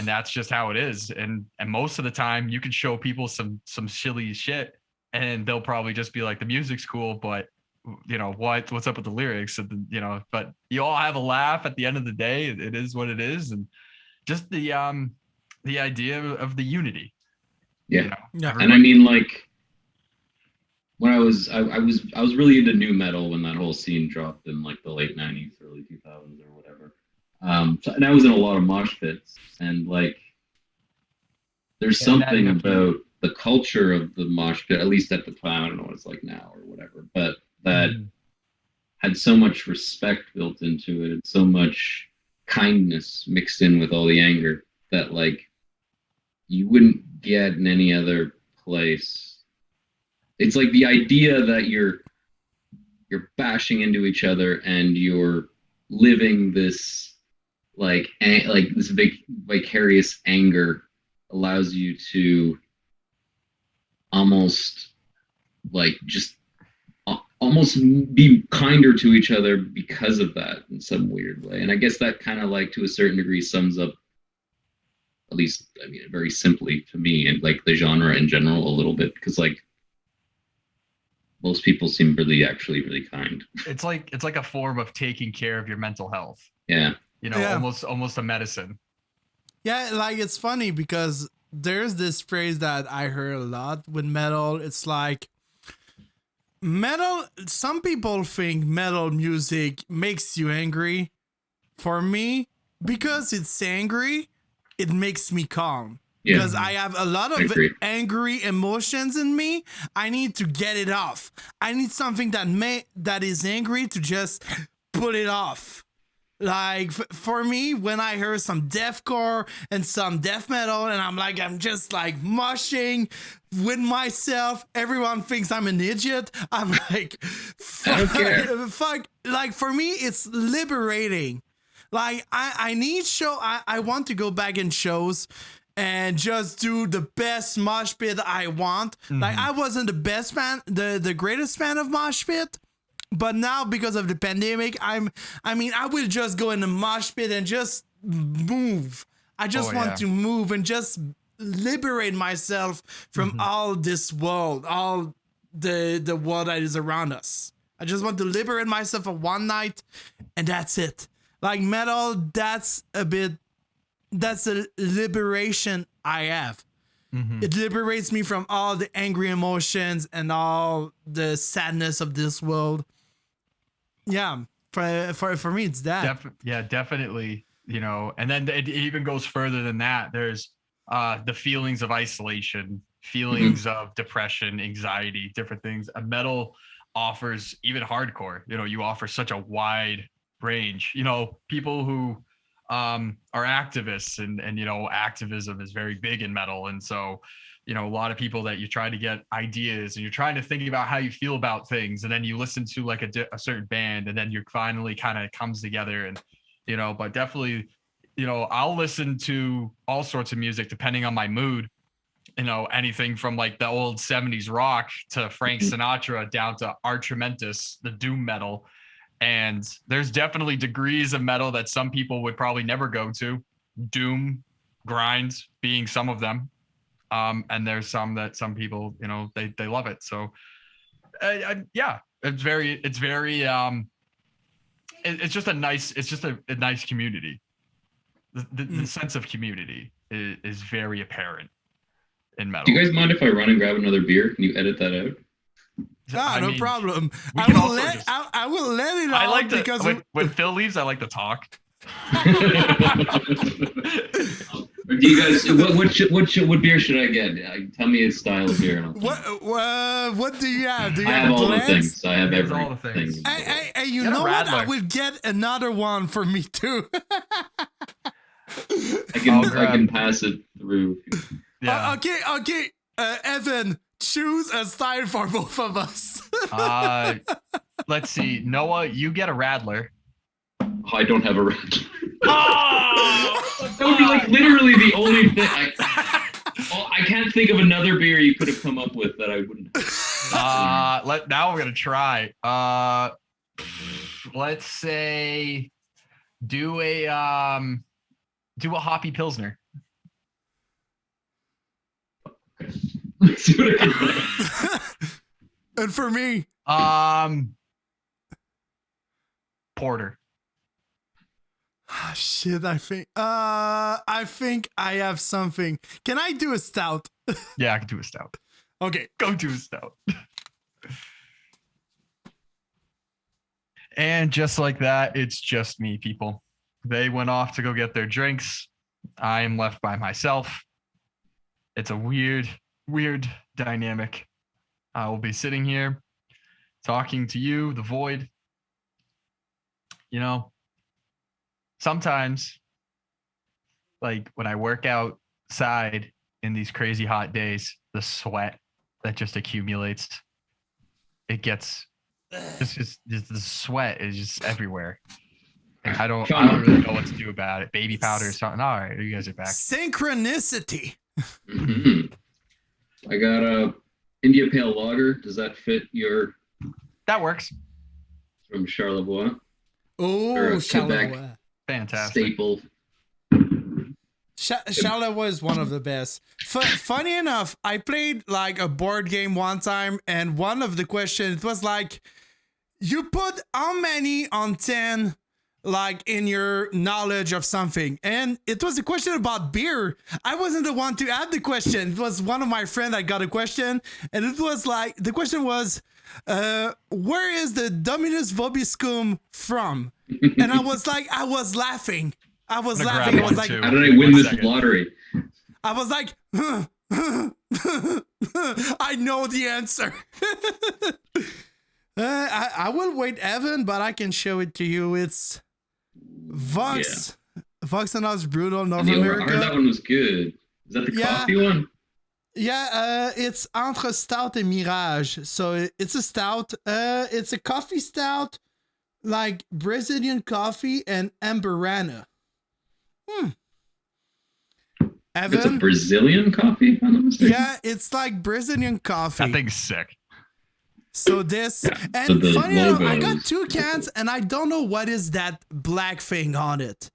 A: that's just how it is. And most of the time you can show people some silly shit and they'll probably just be like, the music's cool, but you know what's up with the lyrics, and you know, but you all have a laugh at the end of the day. It is what it is. And just the idea of the unity.
C: Yeah.
A: You know,
B: Yeah.
C: And I mean, like, when I was really into new metal when that whole scene dropped in like the late 90s, early 2000s or whatever. And I was in a lot of mosh pits, and like there's something about the culture of the mosh pit, at least at the time, I don't know what it's like now or whatever, but that had so much respect built into it and so much kindness mixed in with all the anger that like you wouldn't get in any other place. It's like the idea that you're bashing into each other and you're living this like this vicarious anger allows you to almost like just almost be kinder to each other because of that in some weird way. And I guess that kind of like to a certain degree sums up, at least I mean very simply to me, and like the genre in general a little bit, because like most people seem really kind.
A: It's like a form of taking care of your mental health.
C: Yeah.
A: You know, almost a medicine.
B: Yeah, like it's funny because there's this phrase that I heard a lot with metal. It's like metal, some people think metal music makes you angry. For me, because it's angry, it makes me calm.
C: Yeah.
B: Because I have a lot of angry emotions in me. I need to get it off. I need something that is angry to just put it off. Like for me, when I hear some deathcore and some death metal, and I'm just like moshing with myself. Everyone thinks I'm an idiot. I'm like, fuck,
C: I don't care.
B: fuck. Like for me, it's liberating. Like I want to go back in shows and just do the best mosh pit I want. Like I wasn't the best fan, the greatest fan of mosh pit. But now, because of the pandemic, I will just go in the mosh pit and just move. I just want to move and just liberate myself from all this world, all the world that is around us. I just want to liberate myself for one night, and that's it. Like metal, that's a liberation I have. It liberates me from all the angry emotions and all the sadness of this world. Yeah, for me, it's that.
A: Definitely. You know, and then it even goes further than that. There's the feelings of isolation, feelings of depression, anxiety, different things. A metal offers, even hardcore, you know, you offer such a wide range. You know, people who are activists and you know, activism is very big in metal. And so, you know, a lot of people that you try to get ideas and you're trying to think about how you feel about things, and then you listen to like a certain band, and then you finally kind of comes together. And you know, but definitely, you know, I'll listen to all sorts of music depending on my mood. You know, anything from like the old 70s rock to Frank Sinatra down to Archimendous, the doom metal. And there's definitely degrees of metal that some people would probably never go to. Doom, grinds being some of them. And there's some people, they love it. So yeah, it's very it's just a nice community. The sense of community is very apparent in metal.
C: Do you guys mind if I run and grab another beer? Can you edit that out?
B: No problem.
A: We
B: I
A: can
B: will
A: also
B: let
A: just-
B: I will let it
A: I
B: out
A: like to
B: because
A: when Phil leaves, I like to talk.
C: Do you guys? What beer should I get? Tell me its style of beer. And
B: what do you have? Do you
C: I have all the
B: blends?
C: things. I have
A: He has
C: everything.
A: all the things.
B: Hey, you
A: Get a
B: know what? I
A: Radler.
B: will get another one for me too.
C: I can pass it through.
A: Yeah.
B: Okay. Evan, choose a style for both of us.
A: Let's see. Noah, you get a Radler.
C: Oh, I don't have a red.
A: Oh!
C: That would be like literally the only thing. I can't think of another beer you could have come up with that I wouldn't.
A: Now we're gonna try. Let's say do a hoppy pilsner.
C: Let's see what I can find.
B: And for me,
A: porter.
B: shit. I think I have something. Can I do a stout?
A: Yeah, I can do a stout.
B: Okay.
A: Go do a stout. And just like that, it's just me, people. They went off to go get their drinks. I am left by myself. It's a weird dynamic. I will be sitting here talking to you, the void. Sometimes, like when I work outside in these crazy hot days, the sweat that just accumulates, it gets just the sweat is just everywhere. And I don't really know what to do about it. Baby powder or something. All right, you guys are back.
B: Synchronicity.
C: Mm-hmm. I got a India Pale Lager. Does that fit your?
A: That works.
C: From Charlevoix.
B: Oh, Charlevoix.
A: Fantastic.
C: Staple.
B: Charlevoix is one of the best. Funny enough, I played like a board game one time, and one of the questions it was like, you put how many on 10 like in your knowledge of something, and it was a question about beer. I wasn't the one to add the question. It was one of my friends that got a question, and it was like the question was, where is the Dominus Vobiscum from? And I was laughing. I was laughing. I was like,
C: how did I win this lottery?
B: I was like, I know the answer. I will wait, Evan, but I can show it to you. It's Vox. Yeah. Vox&Hops Brewtal North America.
C: I heard that one was good. Is that the coffee one?
B: Yeah, it's Entre Stout Et Mirage. So it's a stout. It's a coffee stout, like Brazilian coffee and amburana. Evan?
C: It's a Brazilian coffee, if I'm not mistaken.
B: Yeah, it's like Brazilian coffee.
A: That thing's sick.
B: So this, and so funny enough, I got 2 cans, and I don't know what is that black thing on it.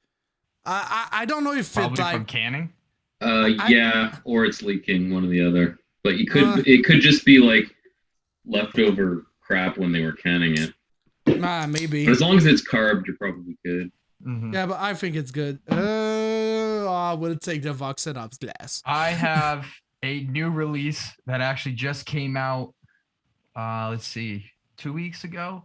B: I don't know if
A: probably
B: it's like
A: from canning.
C: Yeah, or it's leaking, one or the other. But it could just be like leftover crap when they were canning it.
B: Maybe.
C: But as long as it's carved, you're probably good.
A: Mm-hmm.
B: Yeah, but I think it's good. I will take the Vox&Hops glass.
A: I have a new release that actually just came out. Let's see, 2 weeks ago.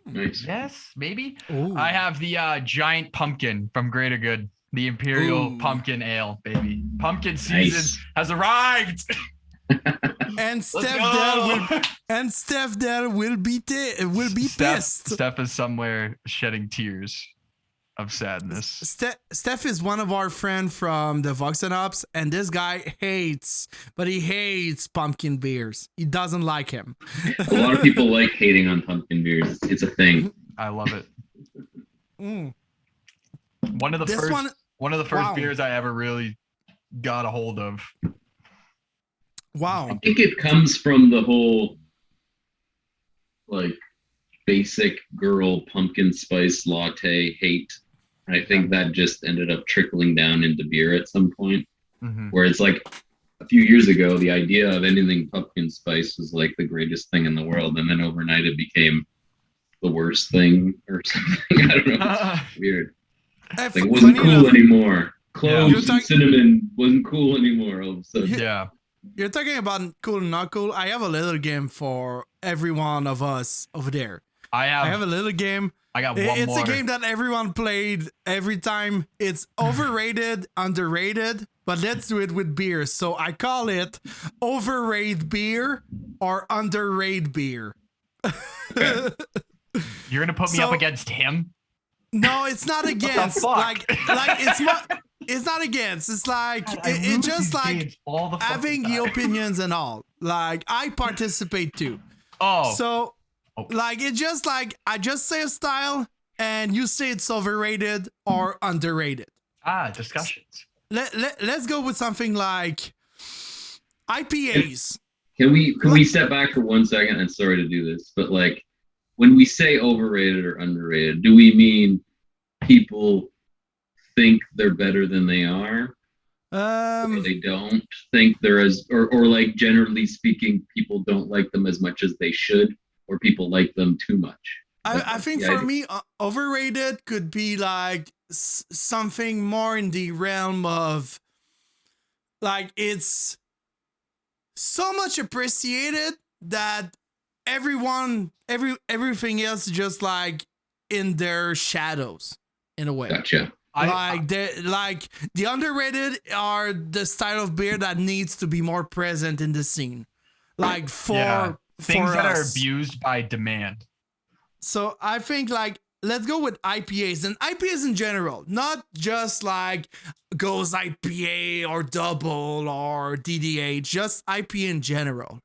C: Nice.
A: Yes, maybe.
B: Ooh.
A: I have the giant pumpkin from Greater Good, the Imperial Pumpkin Ale, baby. Pumpkin season has arrived.
B: And Steph there will be pissed.
A: Steph is somewhere shedding tears of sadness.
B: Steph is one of our friends from the Vox&Hops, and this guy hates pumpkin beers. He doesn't like him.
C: A lot of people like hating on pumpkin beers. It's a thing.
A: I love it. One of the first beers I ever really got a hold of.
B: Wow.
C: I think it comes from the whole like basic girl pumpkin spice latte hate And I think that just ended up trickling down into beer at some point,
A: Mm-hmm.
C: where it's like a few years ago, the idea of anything pumpkin spice was like the greatest thing in the world. And then overnight it became the worst thing or something. I don't know. It's weird. Like, it wasn't cool anymore. Cloves and cinnamon wasn't cool anymore all of a sudden.
A: Yeah.
B: You're talking about cool and not cool. I have a little game for every one of us over there. I have a little game.
A: I got one more.
B: It's a game that everyone played every time. It's overrated, underrated, but let's do it with beer. So I call it overrated beer or underrated beer.
A: Okay. You're gonna put me up against him?
B: No, it's not against. Like it's not against. It's like it's just like having the opinions and all. Like I participate too.
A: Oh.
B: So like it's just like I just say a style and you say it's overrated or underrated.
A: Discussions.
B: Let's go with something like IPAs.
C: Can we step back for 1 second? And sorry to do this, but like when we say overrated or underrated, do we mean people think they're better than they are? Or they don't think they're or like generally speaking, people don't like them as much as they should, or people like them too much?
B: I think for me, overrated could be like something more in the realm of like it's so much appreciated that everything else just like in their shadows in a way.
C: Gotcha.
B: Like the underrated are the style of beer that needs to be more present in the scene. Like for
A: things that
B: us.
A: are abused by demand.
B: So I think like let's go with IPAs and IPAs in general, not just like Ghost IPA or Double or DDH, just IPA in general.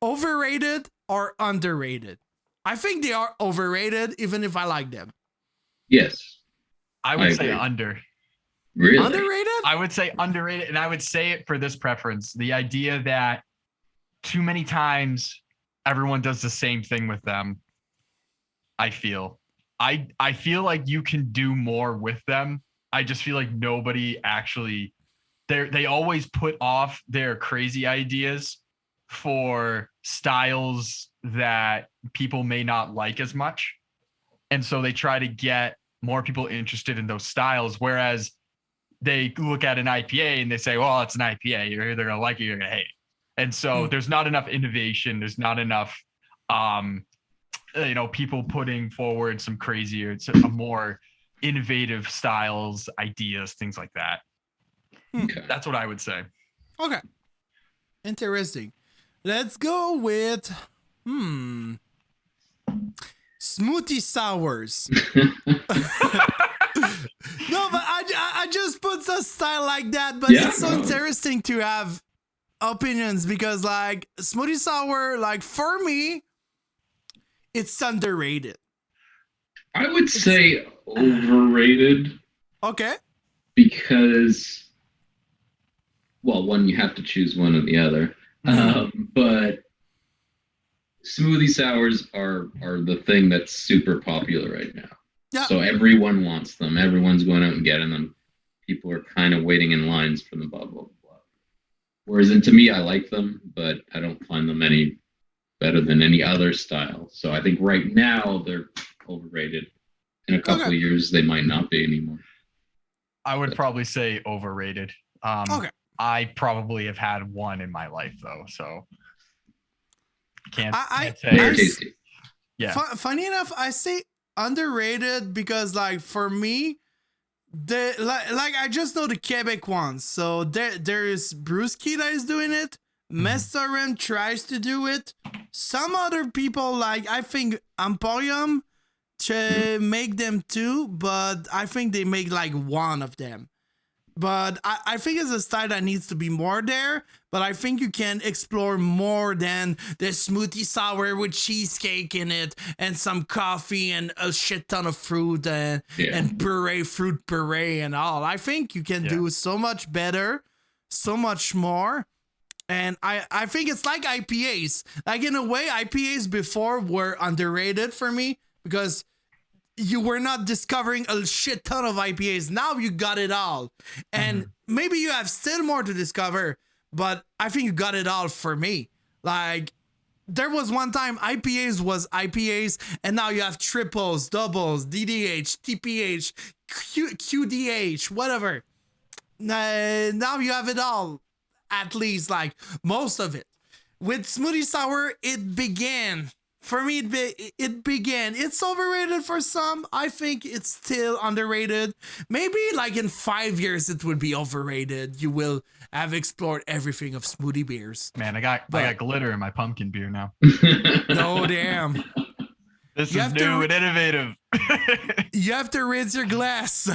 B: Overrated or underrated? I think they are overrated, even if I like them.
C: Yes.
A: I would say under.
C: Really?
B: Underrated?
A: I would say underrated, and I would say it for this preference. The idea that too many times everyone does the same thing with them, I feel. I feel like you can do more with them. I just feel like nobody actually they always put off their crazy ideas for styles that people may not like as much. And so they try to get more people interested in those styles, whereas they look at an IPA and they say, well, it's an IPA. You're either going to like it or you're going to hate it. And so there's not enough innovation. There's not enough, people putting forward some crazier, a more innovative styles, ideas, things like that.
C: Okay.
A: That's what I would say.
B: Okay. Interesting. Let's go with Smoothie Sours. No, but I just put a style like that, but it's so interesting to have opinions because like Smoothie Sour, like for me, it's underrated.
C: I would say overrated.
B: Okay.
C: Because, well, one, you have to choose one or the other. But smoothie sours are the thing that's super popular right now. Yeah. So everyone wants them. Everyone's going out and getting them. People are kind of waiting in lines for them, blah, blah, blah. Whereas, to me, I like them, but I don't find them any better than any other style. So I think right now they're overrated. In a couple of years, they might not be anymore.
A: I would probably say overrated. I probably have had one in my life though, so can't say.
C: Very tasty.
A: Yeah.
B: Funny enough, I say underrated because, like, for me, the like I just know the Quebec ones. So there is Brewski that is doing it. Messorem tries to do it. Some other people, like I think Emporium, make them too, but I think they make like one of them. But I think it's a style that needs to be more there. But I think you can explore more than the smoothie sour with cheesecake in it and some coffee and a shit ton of fruit and fruit puree and all. I think you can do so much better, so much more. And I think it's like IPAs. Like in a way, IPAs before were underrated for me because you were not discovering a shit ton of IPAs. Now you got it all. And maybe you have still more to discover, but I think you got it all for me. Like, there was one time IPAs was IPAs, and now you have triples, doubles, DDH, TPH, QDH, whatever. Now you have it all, at least, like, most of it. With Smoothie Sour, it began. For me, it began. It's overrated for some. I think it's still underrated. Maybe like in 5 years, it would be overrated. You will have explored everything of smoothie beers.
A: Man, I got glitter in my pumpkin beer now.
B: No, damn.
A: This is new and innovative.
B: You have to rinse your glass.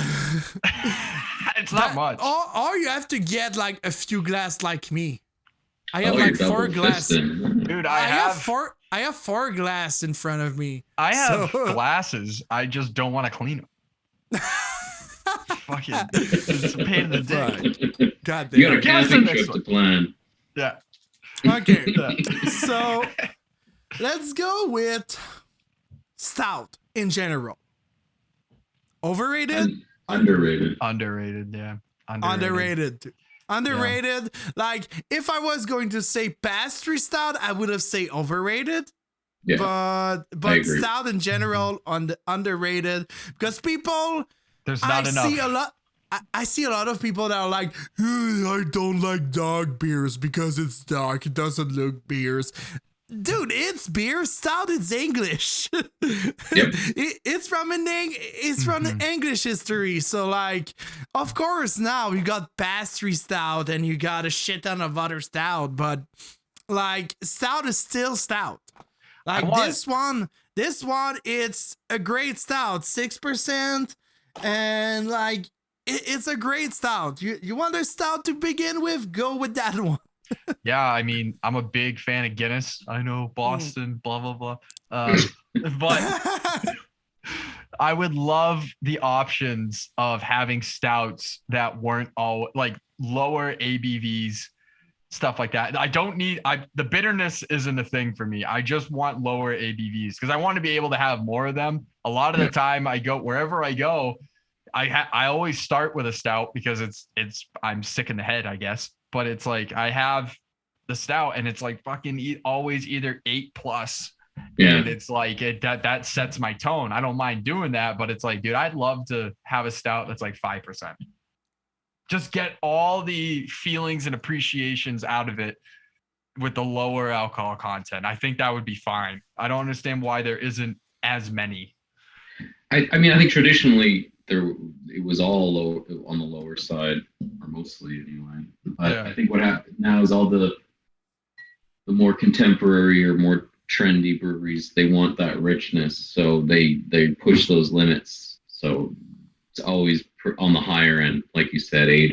A: It's not much.
B: Or you have to get like a few glass like me. I have like 4 glasses.
A: Dude, I
B: have 4 glass in front of me.
A: I have glasses. I just don't want to clean them. Fucking, it's a pain in the dick.
B: God damn.
C: You got a camping trip to plan.
A: Yeah.
B: Okay. So let's go with stout in general. Overrated?
C: Underrated.
A: Underrated, yeah.
B: Underrated. Like, if I was going to say pastry stout, I would have said overrated.
C: Yeah,
B: but stout in general underrated, because people,
A: there's not enough.
B: I see a lot of people that are like, I don't like dark beers because it's dark. It doesn't look beers. Dude, it's beer. Stout is English. Yep. It's from the English history. So, like, of course, now you got pastry stout and you got a shit ton of other stout, but like, stout is still stout. Like, this one, it's a great stout, 6%, and like, it's a great stout. You want a stout to begin with? Go with that one.
A: Yeah, I mean, I'm a big fan of Guinness. I know Boston, blah, blah, blah. But I would love the options of having stouts that weren't all like lower ABVs, stuff like that. I don't need, the bitterness isn't a thing for me. I just want lower ABVs because I want to be able to have more of them. A lot of the time I go, wherever I go, I always start with a stout because I'm sick in the head, I guess. But it's like I have the stout and it's like fucking always either 8+. Yeah. And it's like that sets my tone. I don't mind doing that, but it's like, dude, I'd love to have a stout that's like 5%. Just get all the feelings and appreciations out of it with the lower alcohol content. I think that would be fine. I don't understand why there isn't as many.
C: I mean, I think traditionally it was all low, on the lower side, or mostly anyway. I think what happened now is all the more contemporary or more trendy breweries, they want that richness, so they push those limits. So it's always on the higher end, like you said, 8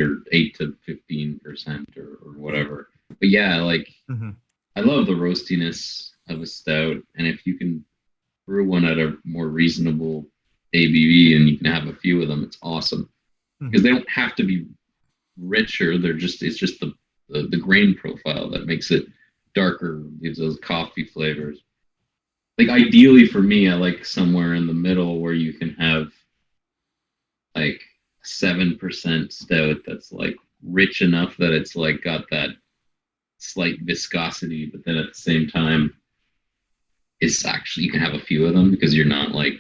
C: to 15% or whatever. But yeah, like I love the roastiness of a stout, and if you can brew one at a more reasonable ABV and you can have a few of them, it's awesome, because they don't have to be richer. It's just the grain profile that makes it darker, gives those coffee flavors. Like, ideally for me, I like somewhere in the middle where you can have like 7% stout that's like rich enough that it's like got that slight viscosity, but then at the same time it's actually, you can have a few of them because you're not like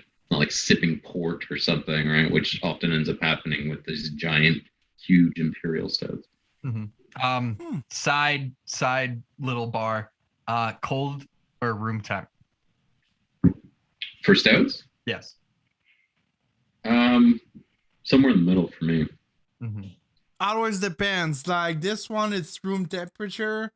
C: sipping port or something, right? Which often ends up happening with these giant, huge imperial stouts.
A: Side little bar, cold or room temp?
C: For stouts?
A: Yes.
C: Somewhere in the middle for me.
B: Always depends. Like, this one, it's room temperature,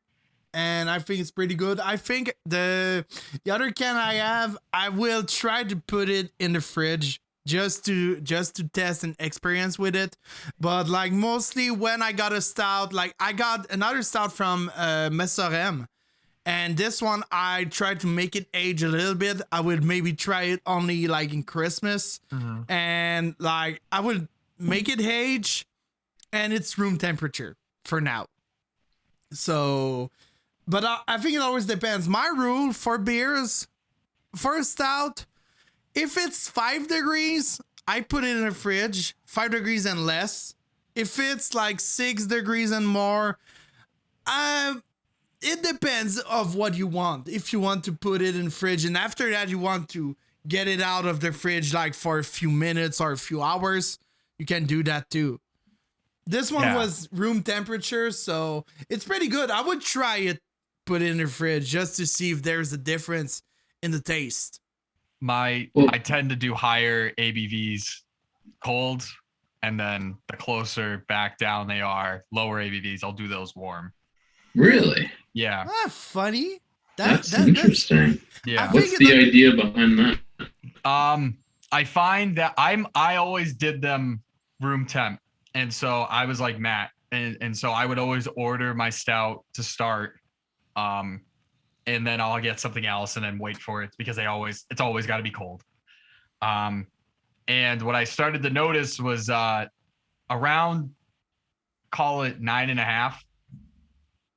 B: and I think it's pretty good. I think the other can I have, I will try to put it in the fridge just to test and experience with it. But like, mostly when I got a stout, like I got another stout from Messorem, and this one I tried to make it age a little bit. I would maybe try it only like in Christmas, and like I would make it age, and it's room temperature for now. So, but I think it always depends. My rule for beers, for a stout, If it's 5 degrees, I put it in the fridge, 5 degrees and less. If it's like 6 degrees and more, it depends of what you want. If you want to put it in fridge and after that you want to get it out of the fridge like for a few minutes or a few hours, you can do that too. This one was room temperature, so it's pretty good. I would try it, put it in the fridge just to see if there's a difference in the taste.
A: I tend to do higher ABVs cold, and then the closer back down they are, lower ABVs, I'll do those warm.
C: Really?
A: Yeah.
B: Funny.
C: That's interesting.
A: Yeah.
C: What's the idea behind that?
A: I find that I always did them room temp. And so I was like Matt. And so I would always order my stout to start. And then I'll get something else and then wait for it because it's always got to be cold. And what I started to notice was around, call it 9.5,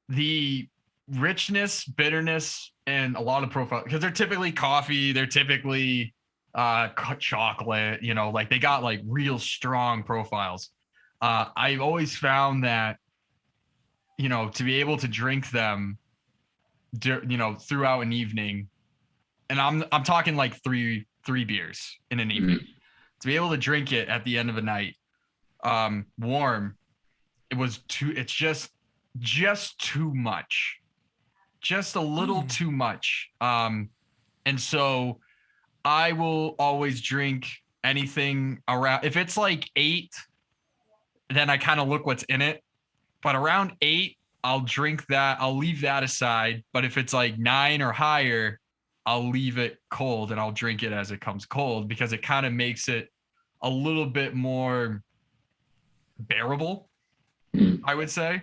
A: the richness, bitterness, and a lot of profile, because they're typically coffee, they're typically chocolate, like they got like real strong profiles. I've always found that, to be able to drink them, throughout an evening, and I'm talking like three beers in an evening, to be able to drink it at the end of a night, warm, it's just too much, just a little too much. And so I will always drink anything around, if it's like 8, then I kind of look what's in it. But around 8, I'll drink that. I'll leave that aside. But if it's like 9 or higher, I'll leave it cold and I'll drink it as it comes cold, because it kind of makes it a little bit more bearable, I would say.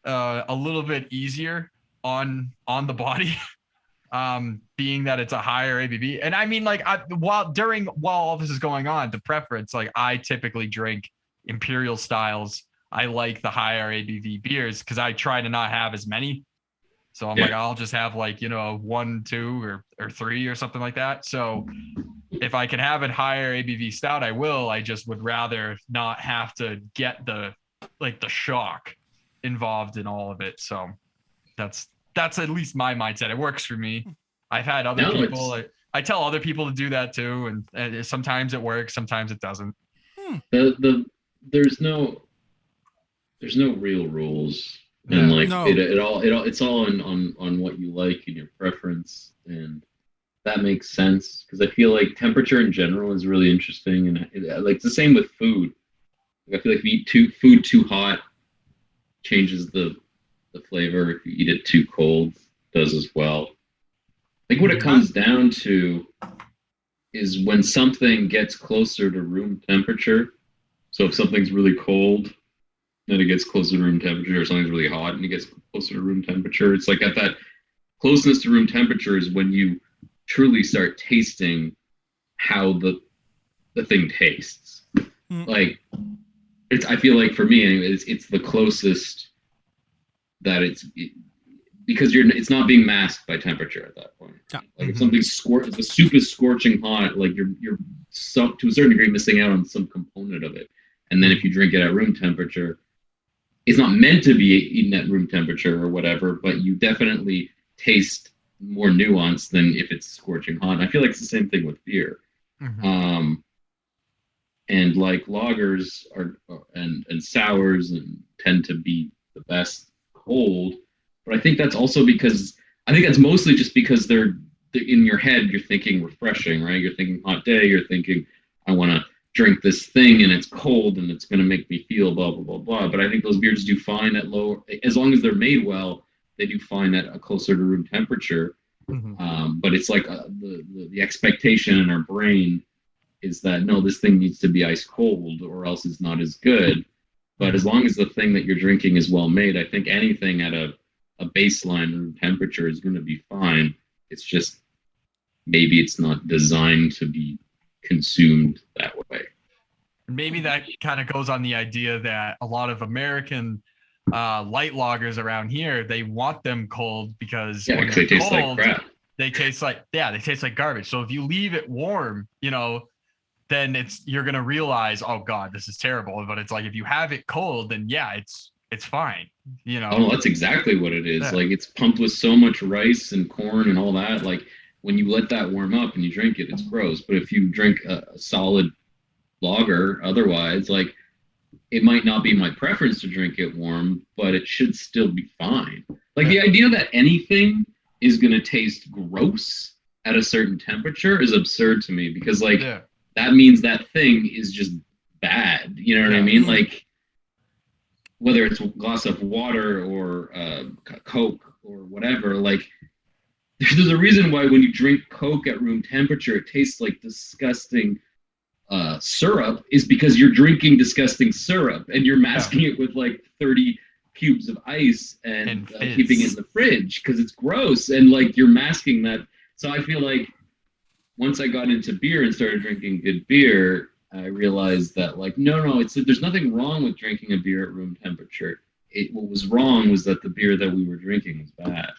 A: A little bit easier on the body, being that it's a higher ABV. And I mean, like, while all this is going on, the preference, like, I typically drink Imperial styles. I like the higher ABV beers because I try to not have as many. So I'm like, I'll just have like, 1, 2, or 3 or something like that. So if I can have a higher ABV stout, I will. I just would rather not have to get the shock involved in all of it. So that's at least my mindset. It works for me. I've had other people. I tell other people to do that too, and sometimes it works, sometimes it doesn't.
C: There's no real rules, and it's all on what you like and your preference, and that makes sense, because I feel like temperature in general is really interesting, and like it's the same with food. I feel like if you eat food too hot, changes the flavor. If you eat it too cold, it does as well. I think what it comes down to is when something gets closer to room temperature. So if something's really cold, then it gets closer to room temperature, or something's really hot and it gets closer to room temperature. It's like at that closeness to room temperature is when you truly start tasting how the thing tastes. Like, I feel like for me anyway, it's the closest that because it's not being masked by temperature at that point. Yeah. Like if something's if the soup is scorching hot, like you're to a certain degree missing out on some component of it. And then if you drink it at room temperature, it's not meant to be eaten at room temperature or whatever, but you definitely taste more nuance than if it's scorching hot. And I feel like it's the same thing with beer. And like lagers and sours and tend to be the best cold, but I think that's mostly just because they're in your head. You're thinking refreshing, right? You're thinking hot day. You're thinking, I want to drink this thing and it's cold and it's going to make me feel blah blah blah blah. But I think those beers do fine at lower, as long as they're made well. They do fine at a closer to room temperature. But it's like the expectation in our brain is that no, this thing needs to be ice cold or else it's not as good. But as long as the thing that you're drinking is well made, I think anything at a baseline room temperature is going to be fine. It's just maybe it's not designed to be consumed that way.
A: Maybe that kind of goes on the idea that a lot of American light lagers around here, they want them cold because when
C: they taste
A: cold,
C: like crap.
A: they taste like garbage. So if you leave it warm, then you're gonna realize, oh God, this is terrible. But it's like if you have it cold, then yeah, it's fine.
C: Oh, that's exactly what it is.
A: Yeah.
C: Like it's pumped with so much rice and corn and all that. Like when you let that warm up and you drink it, it's gross. But if you drink a solid lager, otherwise, like it might not be my preference to drink it warm, but it should still be fine. Like the idea that anything is gonna taste gross at a certain temperature is absurd to me because that means that thing is just bad. You know what I mean? Like whether it's a glass of water or Coke or whatever, like there's a reason why when you drink Coke at room temperature, it tastes like disgusting syrup is because you're drinking disgusting syrup and you're masking it with like 30 cubes of ice and keeping it in the fridge because it's gross and like you're masking that. So I feel like once I got into beer and started drinking good beer, I realized that like no, there's nothing wrong with drinking a beer at room temperature. What was wrong was that the beer that we were drinking was bad.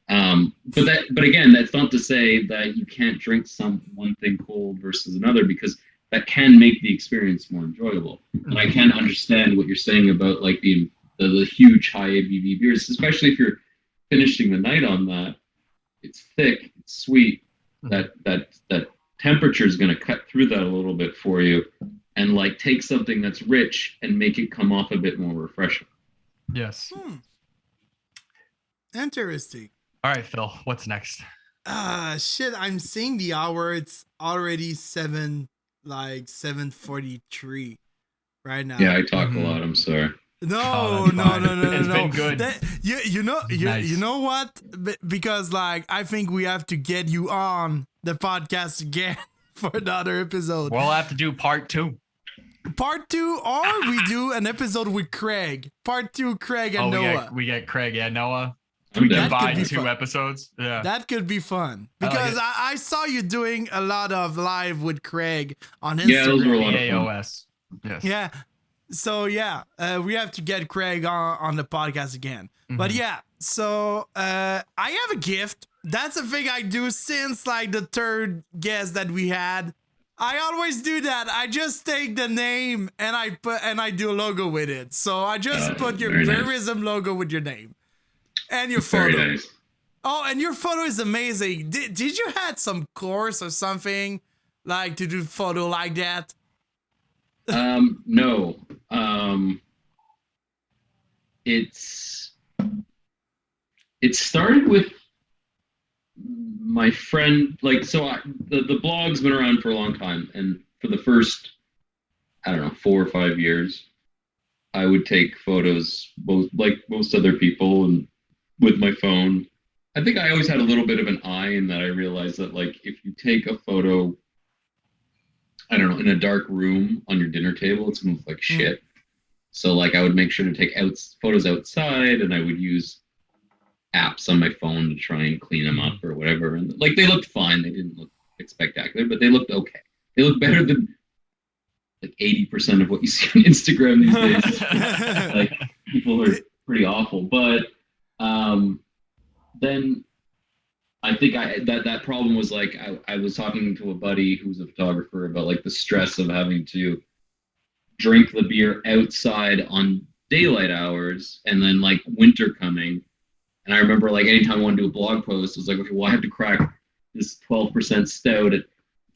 C: But again, that's not to say that you can't drink one thing cold versus another because that can make the experience more enjoyable. And I can understand what you're saying about like the huge high ABV beers, especially if you're finishing the night on that. It's thick, it's sweet. That temperature is going to cut through that a little bit for you, and like take something that's rich and make it come off a bit more refreshing.
A: Yes.
B: Interesting.
A: All right, Phil, what's next?
B: Shit, I'm seeing the hour. It's already 7:43 right now.
C: Yeah, I talk a lot. I'm sorry.
B: No.
A: It's been good.
B: You know what? Because like I think we have to get you on the podcast again for another episode.
A: We'll have to do part 2.
B: Part 2, or we do an episode with Craig. Part 2, Craig and Noah.
A: We get Craig and Noah.
C: We
A: combine 2 episodes. Yeah,
B: that could be fun because I saw you doing a lot of live with Craig on Instagram.
C: Yeah, those were a lot of fun.
A: AOS. Yes.
B: Yeah. So yeah, we have to get Craig on the podcast again. But yeah, so I have a gift. That's a thing I do since like the third guest that we had. I always do that. I just take the name and I do a logo with it. So I just put your Beerism logo with your name and your photo.
C: Very nice.
B: Oh, and your photo is amazing. Did you had some course or something like to do photo like that?
C: No. It started with my friend, like, so the blog's been around for a long time, and for the first, I don't know, 4 or 5 years, I would take photos, both like most other people, and with my phone. I think I always had a little bit of an eye in that I realized that, like, if you take a photo, I don't know, in a dark room on your dinner table, it's gonna look like shit. So, like, I would make sure to take photos outside, and I would use apps on my phone to try and clean them up or whatever. And like, they looked fine. They didn't look like spectacular, but they looked okay. They look better than like 80% of what you see on Instagram these days. Like, people are pretty awful. But then I think that problem was like, I was talking to a buddy who's a photographer about like the stress of having to drink the beer outside on daylight hours and then like winter coming. And I remember, like, anytime I wanted to do a blog post, it was like, okay, well, I have to crack this 12% stout at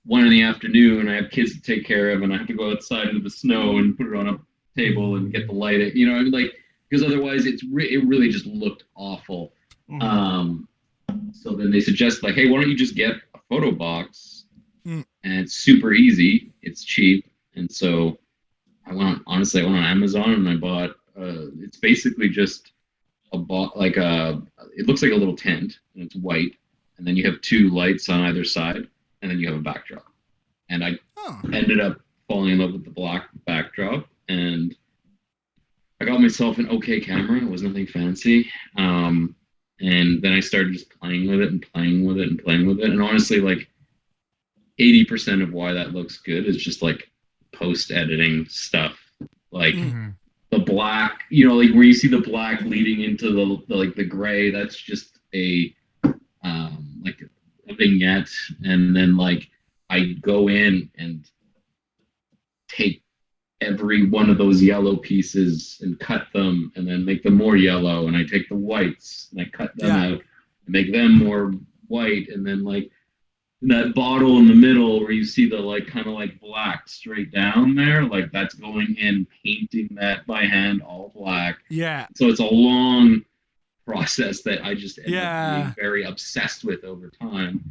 C: 1 PM, and I have kids to take care of, and I have to go outside into the snow and put it on a table and get the light. You know, I mean, like, because otherwise it really just looked awful. So then they suggest, like, hey, why don't you just get a photo box? And it's super easy. It's cheap. And so I went on Amazon and I bought, it's basically just it looks like a little tent, and it's white, and then you have 2 lights on either side, and then you have a backdrop. And I ended up falling in love with the black backdrop, and I got myself an okay camera. It was nothing fancy, and then I started just playing with it and playing with it and playing with it. And honestly, like 80% of why that looks good is just like post editing stuff, like. The black, you know, like where you see the black leading into the gray, that's just a like vignette, and then like I go in and take every one of those yellow pieces and cut them and then make them more yellow, and I take the whites and I cut them out and make them more white, and then like that bottle in the middle where you see the like kind of like black straight down there, like that's going in, painting that by hand all black.
B: Yeah.
C: So it's a long process that I just end up being
B: Yeah.
C: very obsessed with over time.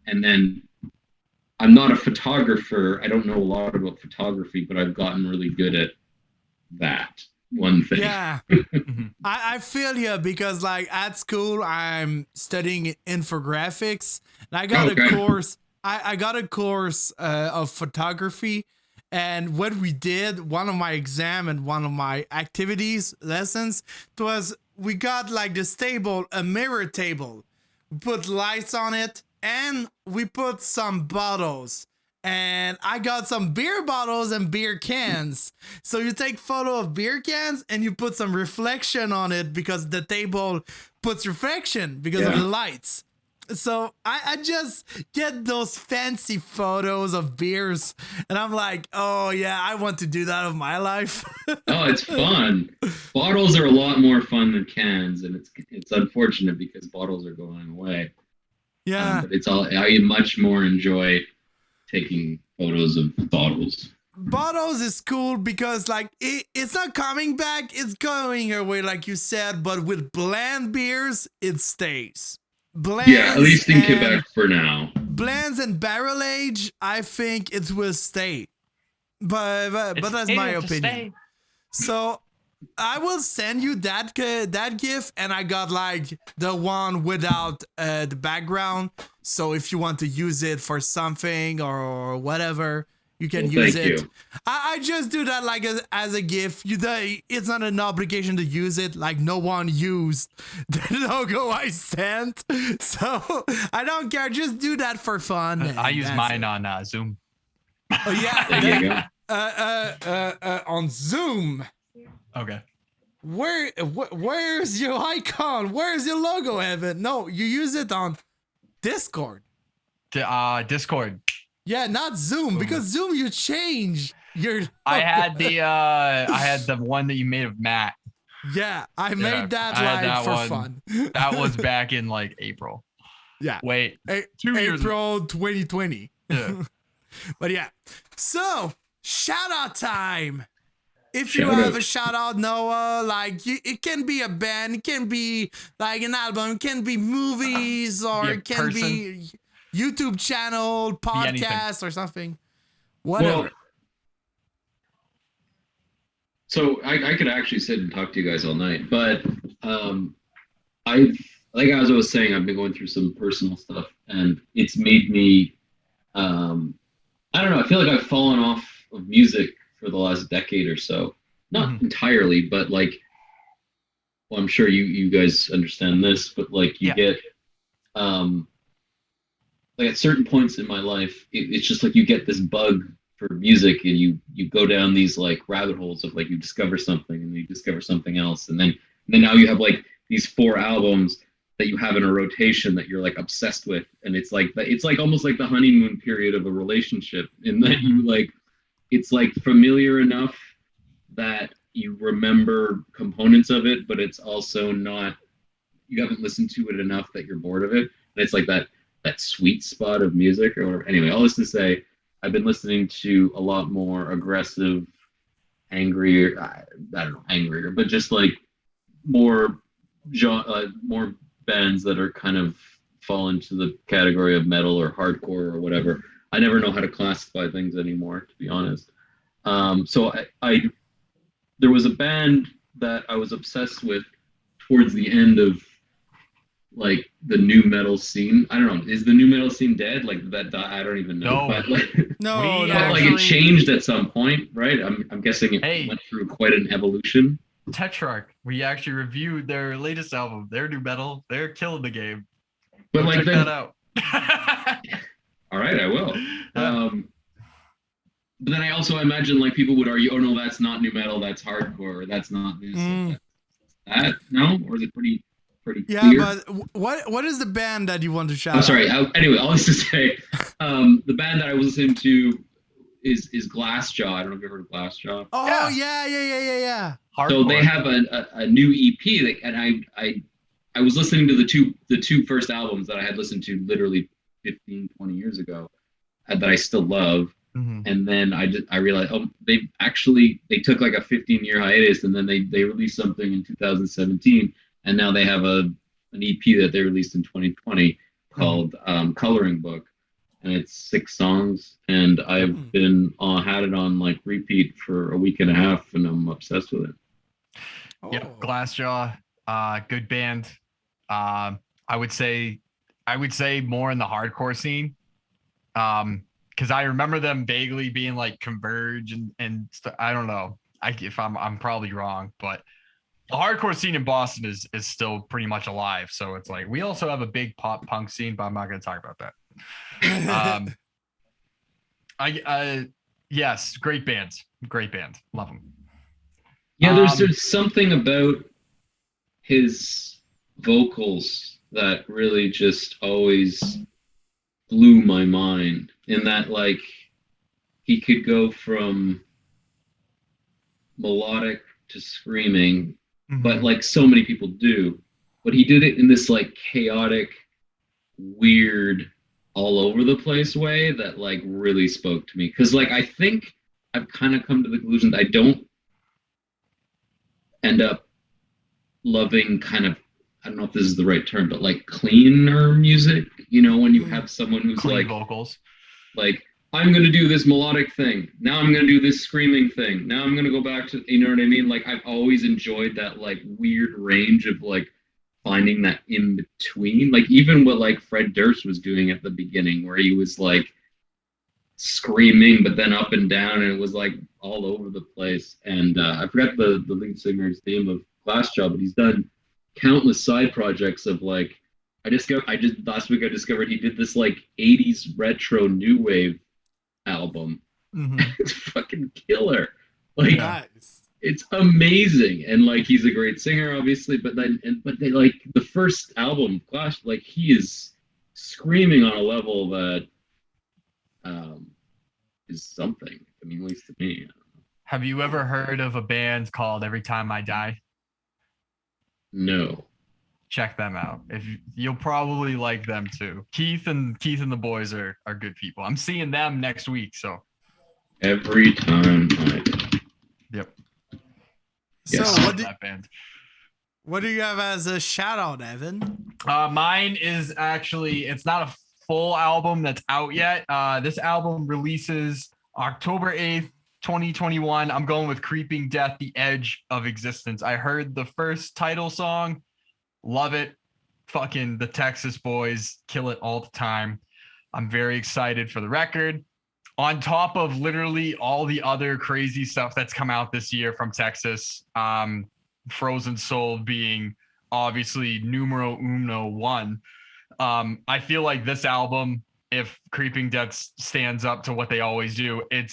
C: And then I'm not a photographer. I don't know a lot about photography, but I've gotten really good at that one thing.
B: Yeah. I feel you, because like at school I'm studying infographics, and I got a course. I got a course of photography, and what we did, one of my exam and one of my activities lessons, was we got like this table, a mirror table. We put lights on it, and we put some bottles. And I got some beer bottles and beer cans. So you take photo of beer cans and you put some reflection on it, because the table puts reflection because of the lights. So I just get those fancy photos of beers, and I'm like, oh yeah, I want to do that of my life.
C: Oh, it's fun. Bottles are a lot more fun than cans, and it's unfortunate because bottles are going away.
B: Yeah.
C: But I much more enjoy taking photos of bottles.
B: Bottles is cool because like it's not coming back, it's going away like you said, but with blend beers it stays. Blends,
C: yeah, at least in Quebec for now.
B: Blends and barrel age, I think it will stay. But that's my opinion. So I will send you that GIF, and I got like the one without the background. So if you want to use it for something or whatever, you can use it. I just do that like as a GIF. It's not an obligation to use it. Like no one used the logo I sent, so I don't care. Just do that for fun.
A: I use mine on Zoom.
B: Oh yeah,
C: there you go.
B: On Zoom.
A: Okay.
B: Where's your icon? Where's your logo, Evan? No, you use it on Discord.
A: Discord.
B: Yeah, not Zoom, because Zoom you change your logo.
A: I had the one that you made of Matt.
B: Yeah, I made that live for fun.
A: That was back in like April.
B: Yeah.
A: Wait. 2 years.
B: April 2020.
A: Yeah.
B: But yeah. So, shout out time. If you have a shout out, Noah, like it can be a band, it can be like an album, it can be movies, or it can be YouTube channel, podcast, or something. Whatever.
C: Well, so I could actually sit and talk to you guys all night, but as I was saying, I've been going through some personal stuff, and it's made me I don't know, I feel like I've fallen off of music for the last decade or so. Not entirely, but like, well, I'm sure you guys understand this, but like you get like at certain points in my life, it's just like you get this bug for music, and you go down these like rabbit holes of like you discover something and you discover something else, and then now you have like these 4 albums that you have in a rotation that you're like obsessed with, and it's like almost like the honeymoon period of a relationship, in that you like it's like familiar enough that you remember components of it, but it's also not, you haven't listened to it enough that you're bored of it. And it's like that sweet spot of music or whatever. Anyway, all this to say, I've been listening to a lot more aggressive, angrier, I don't know, angrier, but just like more bands that are kind of fall into the category of metal or hardcore or whatever. I never know how to classify things anymore, to be honest. So there was a band that I was obsessed with towards the end of like the new metal scene. I don't know. Is the new metal scene dead? Like that? I don't even know.
A: No.
C: But like,
B: No,
C: like it changed at some point, right? I'm guessing it went through quite an evolution.
A: Tetrarch. We actually reviewed their latest album. They're new metal. They're killing the game.
C: But like
A: check that out.
C: All right, I will. But then I also imagine like people would argue, oh no, that's not new metal, that's hardcore, or that's not this. That no, or is it pretty pretty
B: Yeah,
C: clear.
B: but what is the band that you want to shout
C: I'm sorry.
B: out?
C: Anyway, all this to say, the band that I was listening to is Glassjaw. I don't know if you've heard of Glassjaw.
B: Oh yeah.
C: So they
A: Hardcore.
C: have a new EP, and I was listening to the two first albums that I had listened to literally 15, 20 years ago, that I still love.
A: Mm-hmm.
C: And then I realized, they took like a 15-year hiatus, and then they released something in 2017, and now they have an EP that they released in 2020 called Coloring Book, and it's 6 songs, and I've been had it on like repeat for a week and a half, and I'm obsessed with it.
A: Yeah, Glassjaw, good band. I would say more in the hardcore scene. Because I remember them vaguely being like Converge and I don't know. If I'm probably wrong, but the hardcore scene in Boston is still pretty much alive. So it's like we also have a big pop punk scene, but I'm not going to talk about that. Yes, great band, love them.
C: Yeah, there's something about his vocals that really just always blew my mind, in that like he could go from melodic to screaming, but like so many people do, but he did it in this like chaotic, weird, all over the place way that like really spoke to me. Because like I think I've kind of come to the conclusion that I don't end up loving kind of, I don't know if this is the right term, but like cleaner music, you know, when you have someone who's
A: clean
C: like
A: vocals,
C: like, I'm going to do this melodic thing. Now I'm going to do this screaming thing. Now I'm going to go back to, you know what I mean? Like I've always enjoyed that like weird range of like finding that in between, like even what like Fred Durst was doing at the beginning, where he was like screaming, but then up and down, and it was like all over the place. And I forgot the lead singer's name of Glassjaw, but he's done countless side projects of like, last week I discovered he did this like 80s retro new wave album. It's fucking killer. Like
B: Nice.
C: It's amazing. And like he's a great singer, obviously, but they like the first album, Clash, like he is screaming on a level that is something. I mean, at least to me.
A: Have you ever heard of a band called Every Time I Die?
C: No.
A: Check them out. You'll probably like them too. Keith and the boys are good people. I'm seeing them next week, so
C: Every Time I Die.
A: Yep.
B: So
C: Yes.
B: what do you have as a shout out, Evan?
A: Mine is actually, it's not a full album that's out yet. This album releases October 8th, 2021. I'm going with Creeping Death, The Edge of Existence. I heard the first title song. Love it. Fucking the Texas boys kill it all the time. I'm very excited for the record. On top of literally all the other crazy stuff that's come out this year from Texas, Frozen Soul being obviously numero uno one. I feel like this album, if Creeping Death stands up to what they always do, it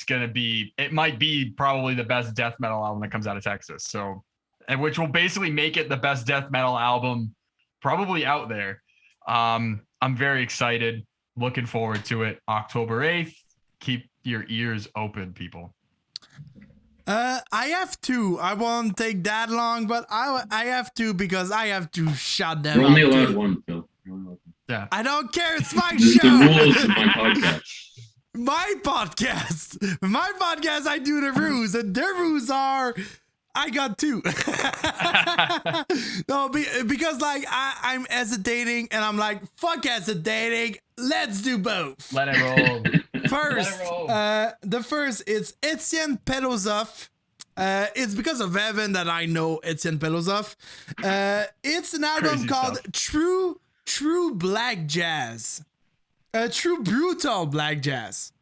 A: might be probably the best death metal album that comes out of Texas. So, and which will basically make it the best death metal album probably out there. I'm very excited. Looking forward to it. October 8th. Keep your ears open, people.
B: I have two. I won't take that long, but I have two because I have to shout them
C: You're
B: out.
C: only allowed one, Phil.
A: Yeah.
B: I don't care. It's my
C: The
B: show.
C: rules of my podcast.
B: My podcast, I do the rules, and their rules are I got two. No, because like I'm hesitating, and I'm like, fuck hesitating. Let's do both.
A: Let it roll.
B: First, the first it's Etienne Pelosov. It's because of Evan that I know Etienne Pelosov. It's an album
A: Crazy
B: called
A: stuff.
B: True Black Jazz. True Brutal Black Jazz.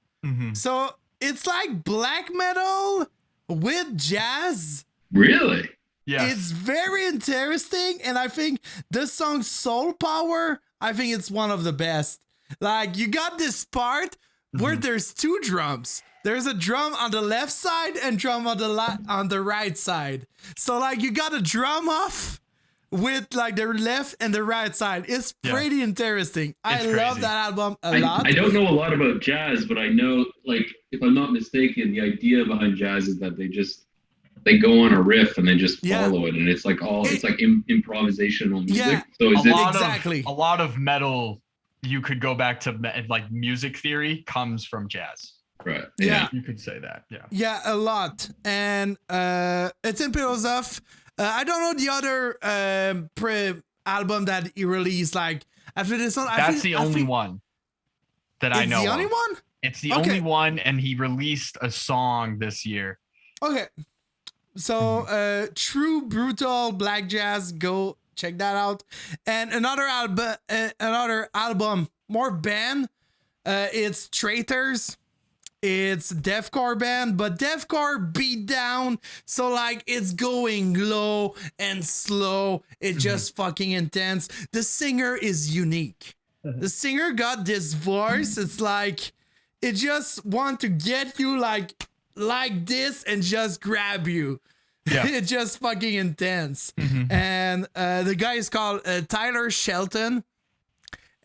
B: So it's like black metal with jazz.
C: Really?
A: Yeah.
B: It's very interesting, and I think the song Soul Power, I think it's one of the best. Like, you got this part where there's two drums. There's a drum on the left side and drum on the right side. So like you got a drum off with like the left and the right side. It's pretty interesting. I love that album a lot.
C: I don't know a lot about jazz, but I know, like, if I'm not mistaken, the idea behind jazz is that they go on a riff and they just follow it, and it's like improvisational music.
B: Yeah,
C: so is
A: a lot of metal, you could go back to like music theory comes from jazz.
C: Right.
B: Yeah.
A: You could say that. Yeah.
B: Yeah, a lot. And it's Imperial Pumpkin. I don't know the other album that he released. Like after this one,
A: that's the only one that I know.
B: It's the only one?
A: It's the only one, and he released a song this year.
B: Okay. So True Brewtal Black Jazz, go check that out. And another album, more band. It's Traitors. It's deathcore band, but deathcore beat down, so like it's going low and slow. It's just fucking intense. The singer is unique. The singer got this voice. It's like it just want to get you like this and just grab you. Yeah. It's just fucking intense. And the guy is called Tyler Shelton.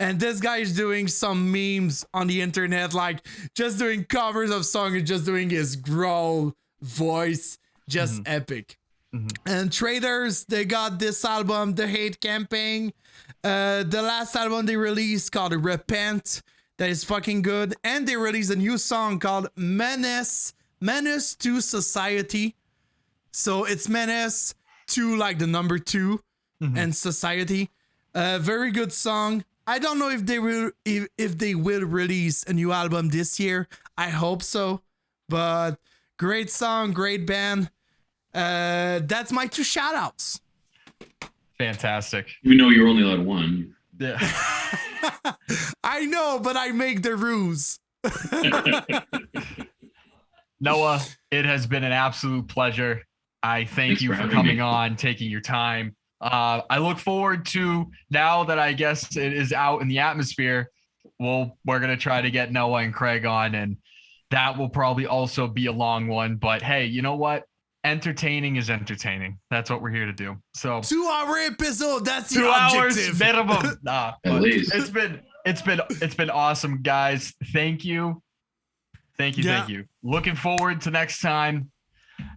B: And this guy is doing some memes on the internet, like just doing covers of songs and just doing his growl voice. Just epic. And Traders, they got this album, The Hate Campaign. The last album they released called Repent. That is fucking good. And they released a new song called Menace to Society. So it's Menace to like the number 2 and Society. Very good song. I don't know if they will release a new album this year. I hope so. But great song, great band. That's my 2 shout outs.
A: Fantastic.
C: We know you're only allowed 1.
A: Yeah.
B: I know, but I make the rules.
A: Noah, it has been an absolute pleasure. I thank you for coming on, taking your time. I look forward to, now that I guess it is out in the atmosphere, we're going to try to get Noah and Craig on, and that will probably also be a long one. But hey, you know what? Entertaining is entertaining. That's what we're here to do. So
B: 2-hour episode. That's the
A: 2 hours
B: objective.
A: minimum.
C: At least.
A: It's been awesome, guys. Thank you. Thank you. Looking forward to next time.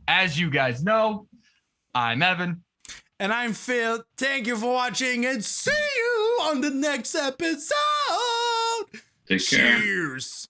A: As you guys know, I'm Evan.
B: And I'm Phil. Thank you for watching, and see you on the next episode.
C: Take care.
B: Cheers.